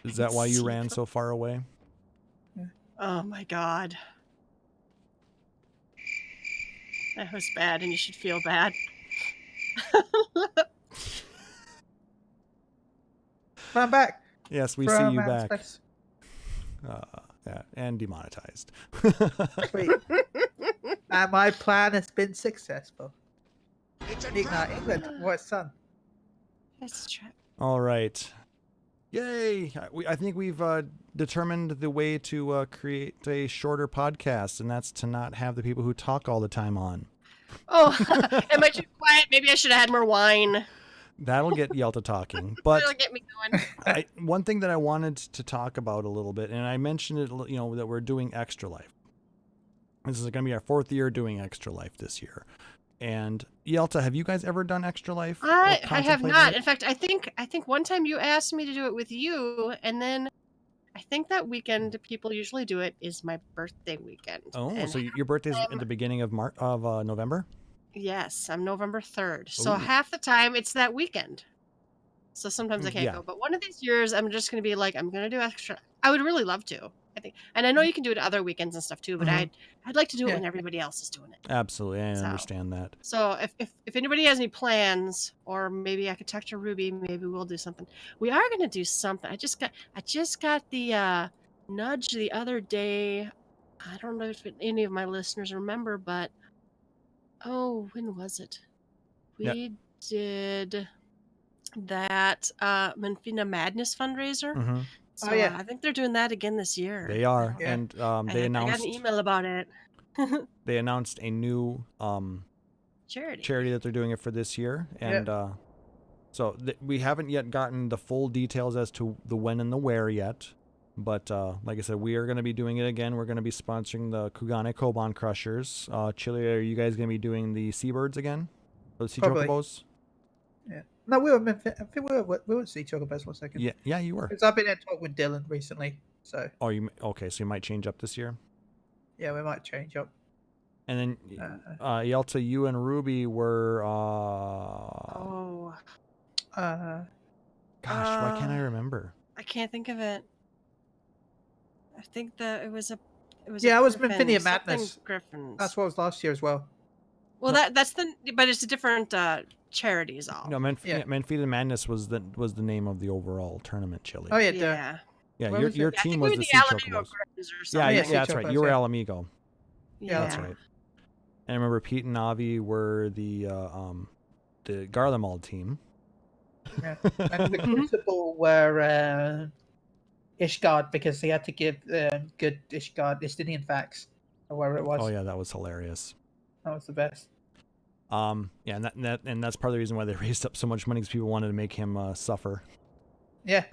Is that why you ran so far away? Oh my god. That was bad, and you should feel bad. But I'm back. Yes, we see you back. Yeah, and demonetized. Sweet. And my plan has been successful. Ignite England. What sun? That's true. All right. Yay! I think we've determined the way to create a shorter podcast, and that's to not have the people who talk all the time on. Oh, am I too quiet? Maybe I should have had more wine. That'll get Yelta talking. But That'll get me going. One thing that I wanted to talk about a little bit, and I mentioned it, that we're doing Extra Life. This is going to be our 4th year doing Extra Life this year. And Yelta, have you guys ever done Extra Life? I have not. In fact, I think one time you asked me to do it with you, and then I think that weekend people usually do it is my birthday weekend. Oh, and so your birthday's at the beginning of November? Yes, I'm November 3rd. So Ooh. half the time it's that weekend. So sometimes I can't go. But one of these years I'm just going to be like, I'm going to do extra. I would really love to, I think. And I know you can do it other weekends and stuff too, but I'd like to do it when everybody else is doing it. Absolutely. I understand that. So if anybody has any plans, or maybe I could talk to Ruby, maybe we'll do something. We are going to do something. I just got the nudge the other day. I don't know if any of my listeners remember, but when was it? We did that Menfina Madness fundraiser. Mm-hmm. So Oh, yeah. I think they're doing that again this year. They are, Yeah. and I they got announced an email about it. they announced a new charity that they're doing it for this year, and so we haven't yet gotten the full details as to the when and the where yet. But like I said, we are going to be doing it again. We're going to be sponsoring the Kugane Koban Crushers. Chille, are you guys going to be doing the Seabirds again? Or the Sea Probably. Chocobos? Yeah. No, we were. I think we were Sea Chocobos for a second. Yeah, you were. Because I've been in talk with Dylan recently, so. Oh, okay? So you might change up this year. Yeah, we might change up. And then Yelta, you and Ruby were. Oh. Gosh, why can't I remember? I can't think of it. I think that it was a. Yeah, it was Griffin, Infinity something Madness. Griffins. That's what was last year as well. Well, that's but it's a different charity is all. No, Menfina Madness was the name of the overall tournament, Chille. Oh yeah, Yeah, What was your it? I team think was we the were Sea Alamigo Chocobos. Griffins or Yeah, something. Yeah, that's Sea right. Chocobos, You were yeah. Alamigo. Yeah. That's right. And I remember Pete and Avi were the Garlemald team. Yeah. And the Crucible were Ishgard because they had to give good Ishgard Istinian facts or whatever it was. Oh yeah, that was hilarious. That was the best. Yeah, and that's part of the reason why they raised up so much money, because people wanted to make him suffer. Yeah.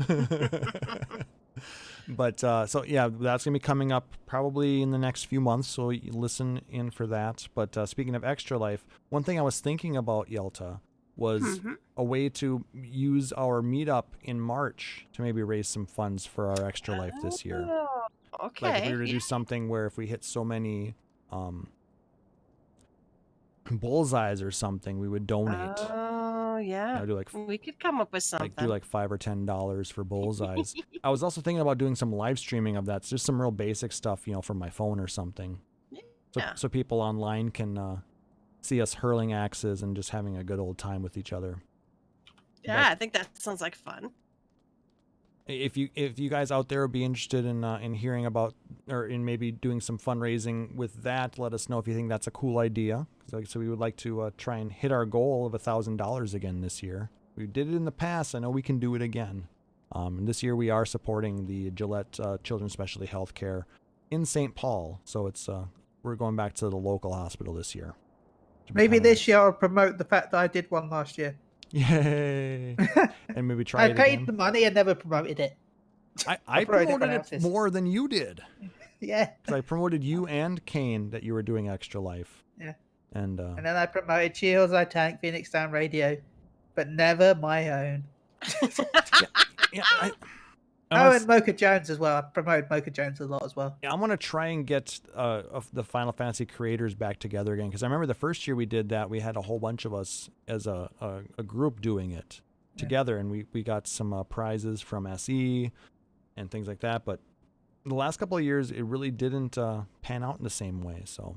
But so yeah, that's gonna be coming up probably in the next few months. So you listen in for that. But speaking of Extra Life, one thing I was thinking about, Yelta, was a way to use our meetup in March to maybe raise some funds for our Extra Life this year. Oh, okay. Like if we were to do something where if we hit so many bullseyes or something, we would donate. Oh yeah. Do like we could come up with something. do like $5 or $10 for bullseyes. I was also thinking about doing some live streaming of that. It's just some real basic stuff, from my phone or something. So people online can see us hurling axes and just having a good old time with each other. Yeah, But I think that sounds like fun. if you guys out there would be interested in hearing about or in maybe doing some fundraising with that, let us know if you think that's a cool idea. So we would like to try and hit our goal of $1,000 again this year. We did it in the past. I know we can do it again. And this year we are supporting the Gillette Children's Specialty Healthcare in St. Paul. So it's we're going back to the local hospital this year. Maybe this year I'll promote the fact that I did one last year. Yay! And maybe try I it paid again. the money and never promoted it. I promoted promoted it houses. more than you did. Yeah. Because I promoted you and Kane that you were doing Extra Life. Yeah. And then I promoted Shields, I Tank, Phoenix Down Radio, but never my own. And Mocha Jones as well. I promoted Mocha Jones a lot as well. I want to try and get the Final Fantasy creators back together again, because I remember the first year we did that, we had a whole bunch of us as a group doing it together, and we got some prizes from SE and things like that. But the last couple of years, it really didn't pan out in the same way. So,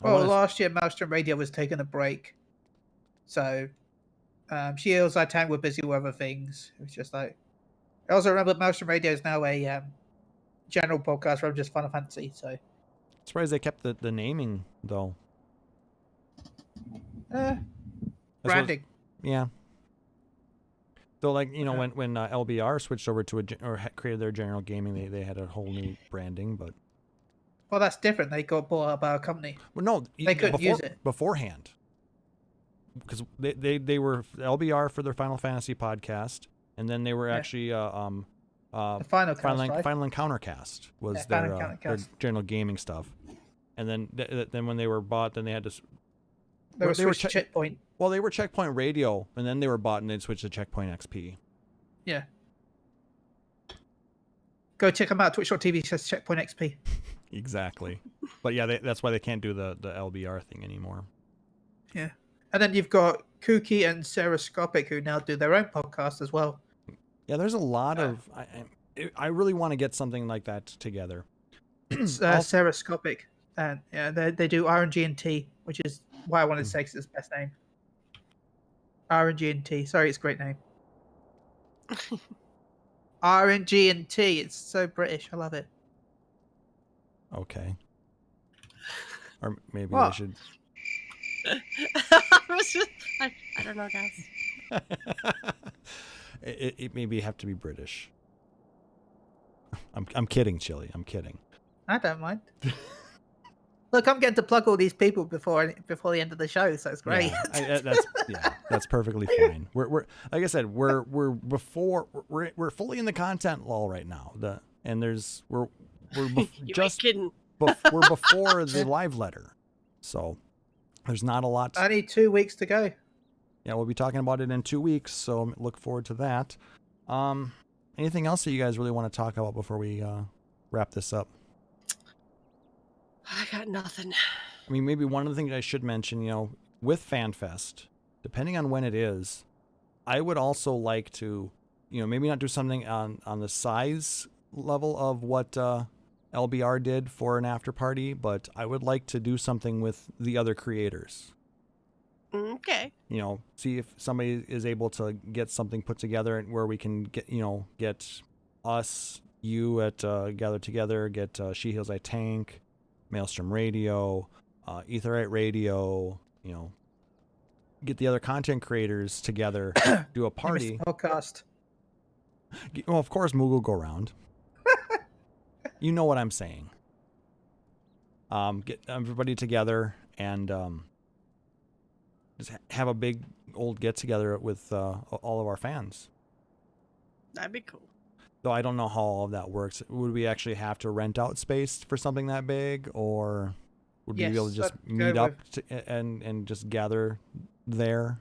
last year Maelstrom Radio was taking a break, so Shields, I Tank were busy with other things. It was just like. I also remember Maelstrom Radio is now a general podcast from just Final Fantasy. So, surprised they kept the naming though. Branding. Yeah. So when LBR switched over to created their general gaming, they had a whole new branding, but. Well, that's different. They got bought up by a company. Well, no, they couldn't use it beforehand. Because they were LBR for their Final Fantasy podcast. And then they were actually the Final Encounter Cast was their general gaming stuff. And then when they were bought, then they had to. They were Checkpoint. Well, they were Checkpoint Radio, and then they were bought, and they switched to Checkpoint XP. Yeah. Go check them out. Twitch.tv says Checkpoint XP. Exactly. But yeah, that's why they can't do the LBR thing anymore. Yeah. And then you've got Kooky and Seroscopic, who now do their own podcast as well. Yeah, there's a lot of. I really want to get something like that together. Seroscopic, and they do RNG and T, which is why I wanted to say it's the best name. RNG and T. Sorry, it's a great name. RNG and T. It's so British. I love it. Okay. Or maybe what? I should. I don't know, guys. It maybe have to be British. I'm kidding, Chille. I'm kidding. I don't mind. Look, I'm getting to plug all these people before the end of the show, so it's great. That's perfectly fine. We're like I said, we're fully in the content lull right now. We're just kidding. we're before the live letter, so there's not a lot. I need 2 weeks to go. Yeah, we'll be talking about it in 2 weeks, so look forward to that. Anything else that you guys really want to talk about before we wrap this up? I got nothing. I mean, maybe one of the things I should mention, with FanFest, depending on when it is, I would also like to, maybe not do something on the size level of what LBR did for an after party, but I would like to do something with the other creators. Okay. See if somebody is able to get something put together where we can get us, you at Gather Together, get She Heals I Tank, Maelstrom Radio, Etherite Radio, get the other content creators together, do a party. Podcast. Well, of course, Moogle-Go-Round. You know what I'm saying. Get everybody together and just have a big old get together with all of our fans. That'd be cool. Though I don't know how all of that works. Would we actually have to rent out space for something that big, or would we be able to just meet up and just gather there?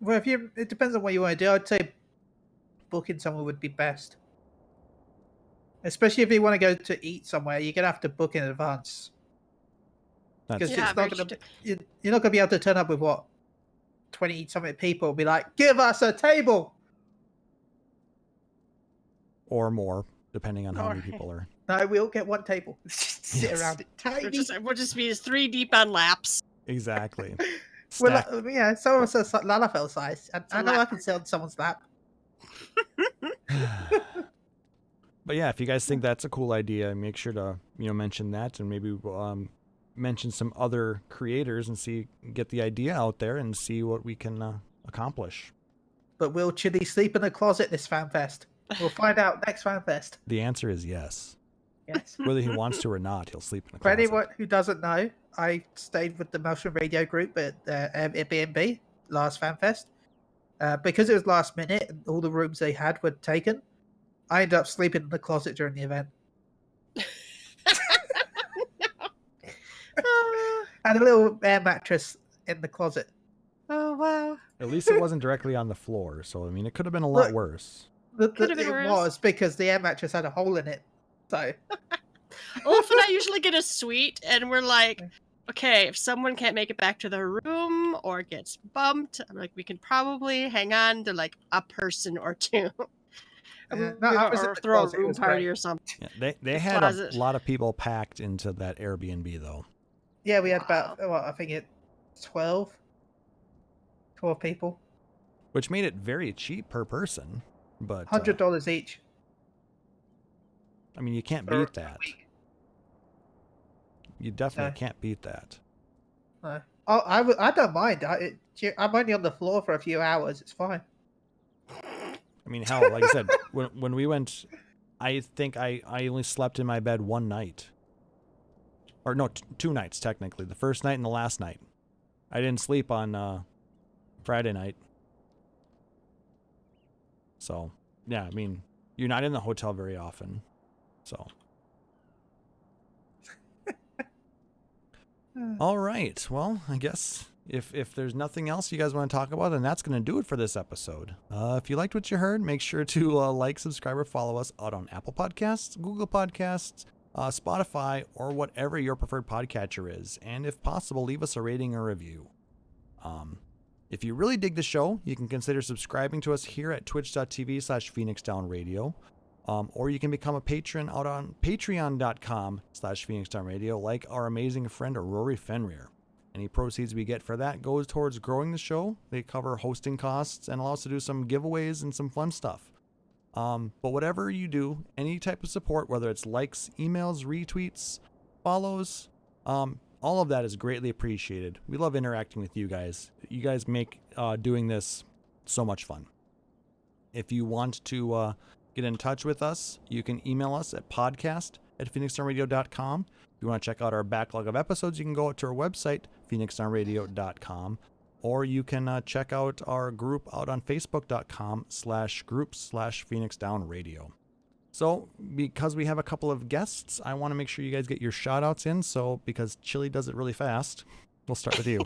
Well, it depends on what you want to do. I'd say booking somewhere would be best. Especially if you want to go to eat somewhere, you're going to have to book in advance. Because you're not going to be able to turn up with 20-something people. Be like, give us a table! Or more, depending on how many people are. No, we'll get one table. Sit around it. Tiny. We'll just be 3 deep on laps. Exactly. Well, some of us are Lalafell size. I know I can sit on someone's lap. But yeah, if you guys think that's a cool idea, make sure to mention that, and maybe mention some other creators and get the idea out there and see what we can accomplish. But will Chille sleep in the closet this FanFest? We'll find out next FanFest. The answer is yes. Yes. Whether he wants to or not, he'll sleep in the For closet. anyone who doesn't know, I stayed with the Maelstrom Radio group at Airbnb last FanFest. Because it was last minute and all the rooms they had were taken, I ended up sleeping in the closet during the event. And a little air mattress in the closet. Oh, wow. At least it wasn't directly on the floor, so I mean, it could have been a lot worse. It was because the air mattress had a hole in it. So Ulf and I usually get a suite, and we're like, okay, if someone can't make it back to their room or gets bumped, I'm like, we can probably hang on to like a person or two. Or throw a room party or something. Yeah, they had a lot of people packed into that Airbnb, though. Yeah, we had about, I think 12 people. Which made it very cheap per person. But $100 each. I mean, you can't beat that. You definitely can't beat that. No. I don't mind. I'm only on the floor for a few hours. It's fine. I mean, hell, like I said, when we went, I think I only slept in my bed one night. Or no, 2 nights, technically. The first night and the last night. I didn't sleep on Friday night. So, yeah, I mean, you're not in the hotel very often. So. All right. Well, I guess if there's nothing else you guys want to talk about, then that's going to do it for this episode. If you liked what you heard, make sure to like, subscribe, or follow us out on Apple Podcasts, Google Podcasts, Spotify, or whatever your preferred podcatcher is. And if possible, leave us a rating or review. If you really dig the show, you can consider subscribing to us here at twitch.tv/PhoenixDownRadio. Or you can become a patron out on patreon.com/PhoenixDownRadio, like our amazing friend Rory Fenrir. Any proceeds we get for that goes towards growing the show. They cover hosting costs and allow us to do some giveaways and some fun stuff. But whatever you do, any type of support, whether it's likes, emails, retweets, follows, All of that is greatly appreciated. We love interacting with you guys. You guys make doing this so much fun. If you want to get in touch with us, you can email us at podcast@phoenixdownradio.com. If you want to check out our backlog of episodes, you can go to our website, phoenixdownradio.com, or you can check out our group out on facebook.com/groups/phoenixdownradio. So, because we have a couple of guests, I want to make sure you guys get your shout-outs in. So, because Chille does it really fast, we'll start with you.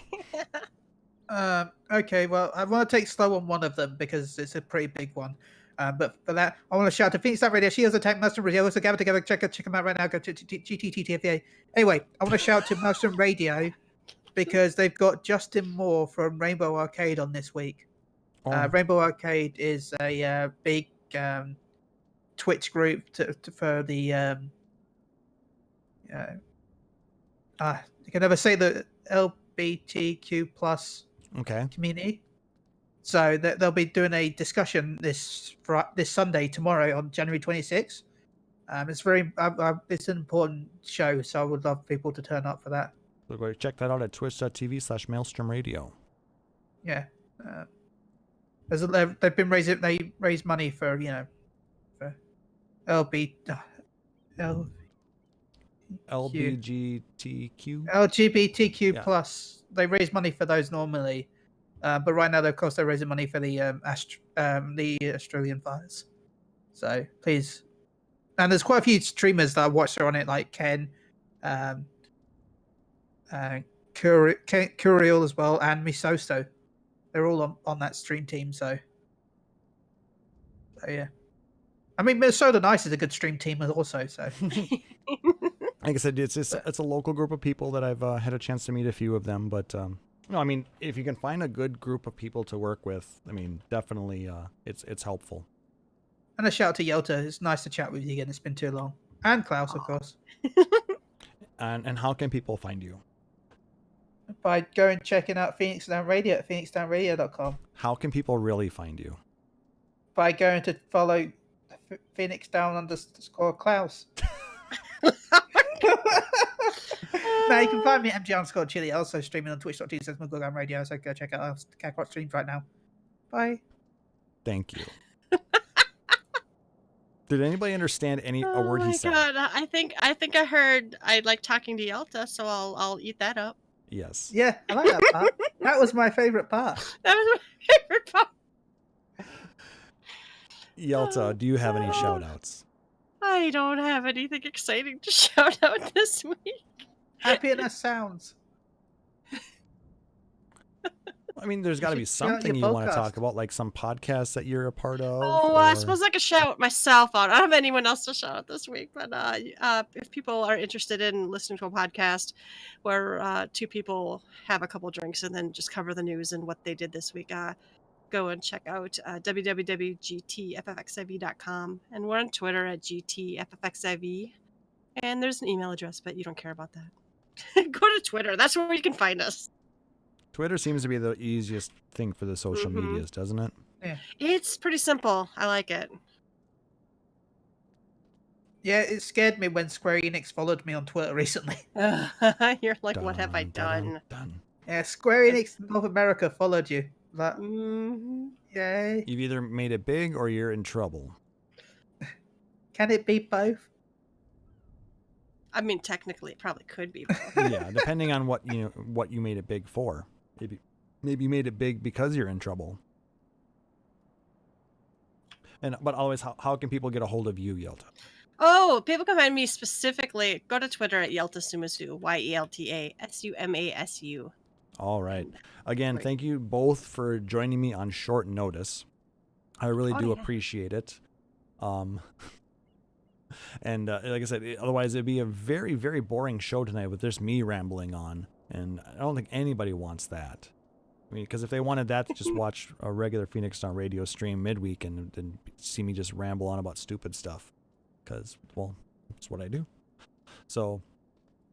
Okay, well, I want to take slow on one of them because it's a pretty big one. But for that, I want to shout to Phoenix Down Radio. She has attack Maelstrom Radio. So gather together, check them out right now. Go to GTTTFA. Anyway, I want to shout to Maelstrom Radio because they've got Justin Moore from Rainbow Arcade on this week. Rainbow Arcade is a big Twitch group for the you can never say the LGBTQ plus community. So they'll be doing a discussion this Sunday, tomorrow, on January 26th. It's it's an important show, so I would love people to turn up for that. So go check that out at twitch.tv/Maelstrom Radio. Yeah, they've been raising. They raise money for for LGBTQ plus. They raise money for those normally, but right now, of course, they're raising money for the Australian fires. So please, and there's quite a few streamers that I watch are on it, like Ken, Curiel as well, and Misosto. They're all on that stream team. So yeah. I mean, Minnesota Nice is a good stream team also. So, like I said, it's a local group of people that I've had a chance to meet a few of them. But no, I mean, if you can find a good group of people to work with, I mean, definitely, it's helpful. And a shout out to Yelta. It's nice to chat with you again. It's been too long. And Klauss, of course. And how can people find you? By going checking out Phoenix Down Radio at phoenixdownradio.com. How can people really find you? By going to follow Phoenix Down _ Klauss. Now you can find me at MG_Chille, also streaming on twitch.tv Moogle-Go-Round Radio, so go check out our Kakarot streams right now. Bye. Thank you. Did anybody understand a word he said? Oh my god, I think I heard I like talking to Yelta, so I'll eat that up. Yes. Yeah, I like that part. That was my favorite part. That was my favorite part. Yelta, do you have any shout-outs? I don't have anything exciting to shout out this week. Happiness sounds. I mean, there's got to be something you want to talk about, like some podcasts that you're a part of. Oh, I suppose I could shout myself out. I don't have anyone else to shout out this week, but if people are interested in listening to a podcast where two people have a couple drinks and then just cover the news and what they did this week, go and check out www.gtffxiv.com, and we're on Twitter at gtffxiv, and there's an email address, but you don't care about that. Go to Twitter. That's where you can find us. Twitter seems to be the easiest thing for the social medias, doesn't it? Yeah. It's pretty simple. I like it. Yeah, it scared me when Square Enix followed me on Twitter recently. You're like, what have I done? Yeah, Square Enix North America followed you. Like, yay. You've either made it big or you're in trouble. Can it be both? I mean, technically, it probably could be both. Yeah, depending on what you made it big for. Maybe you made it big because you're in trouble. But always, how can people get a hold of you, Yelta? Oh, people can find me specifically. Go to Twitter at Yelta Sumasu, YeltaSumasu. All right. Again, thank you both for joining me on short notice. I really do appreciate it. And like I said, otherwise it'd be a very, very boring show tonight with just me rambling on. And I don't think anybody wants that. I mean, because if they wanted that, to just watch a regular Phoenix Down Radio stream midweek and see me just ramble on about stupid stuff. Because, well, that's what I do. So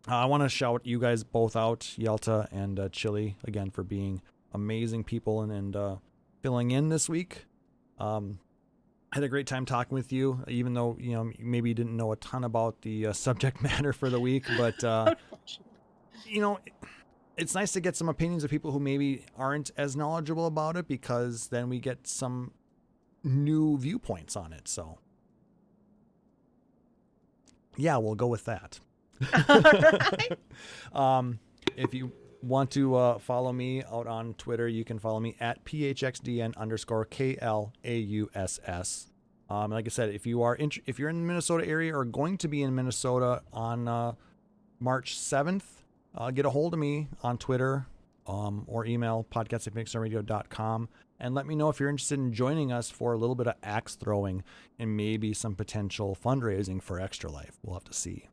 I want to shout you guys both out, Yelta and Chille, again, for being amazing people and filling in this week. Had a great time talking with you, even though, maybe you didn't know a ton about the subject matter for the week, but It's nice to get some opinions of people who maybe aren't as knowledgeable about it, because then we get some new viewpoints on it. So yeah, we'll go with that. If you want to follow me out on Twitter, you can follow me at PHXDN_KLAUSS. Like I said, if you're in the Minnesota area or going to be in Minnesota on March 7th, get a hold of me on Twitter or email podcast@phoenixdownradio.com and let me know if you're interested in joining us for a little bit of axe throwing and maybe some potential fundraising for Extra Life. We'll have to see.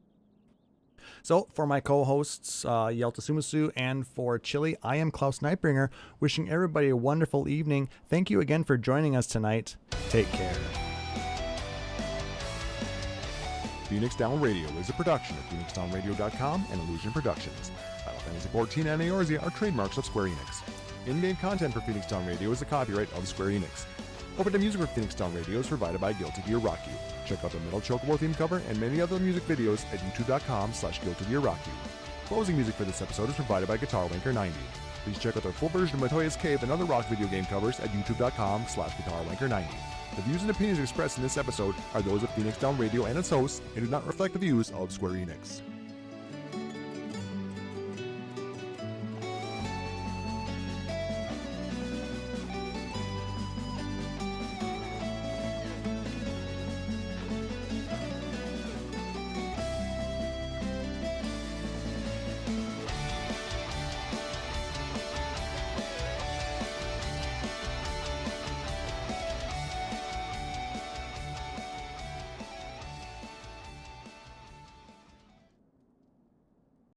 So for my co-hosts, Yelta Sumasu, and for Chille, I am Klauss Nightbringer, wishing everybody a wonderful evening. Thank you again for joining us tonight. Take care. Phoenix Down Radio is a production of PhoenixDownRadio.com and Illusion Productions. Final Fantasy XIV and Eorzea are trademarks of Square Enix. In-game content for Phoenix Down Radio is the copyright of Square Enix. Opening music for Phoenix Down Radio is provided by Guilty Gear Rock You. Check out the Metal Chocobo theme cover and many other music videos at youtube.com/GuiltyGearRockYou. Closing music for this episode is provided by Guitar Wanker 90. Please check out their full version of Matoya's Cave and other rock video game covers at youtube.com/GuitarWanker 90. The views and opinions expressed in this episode are those of Phoenix Down Radio and its hosts and do not reflect the views of Square Enix.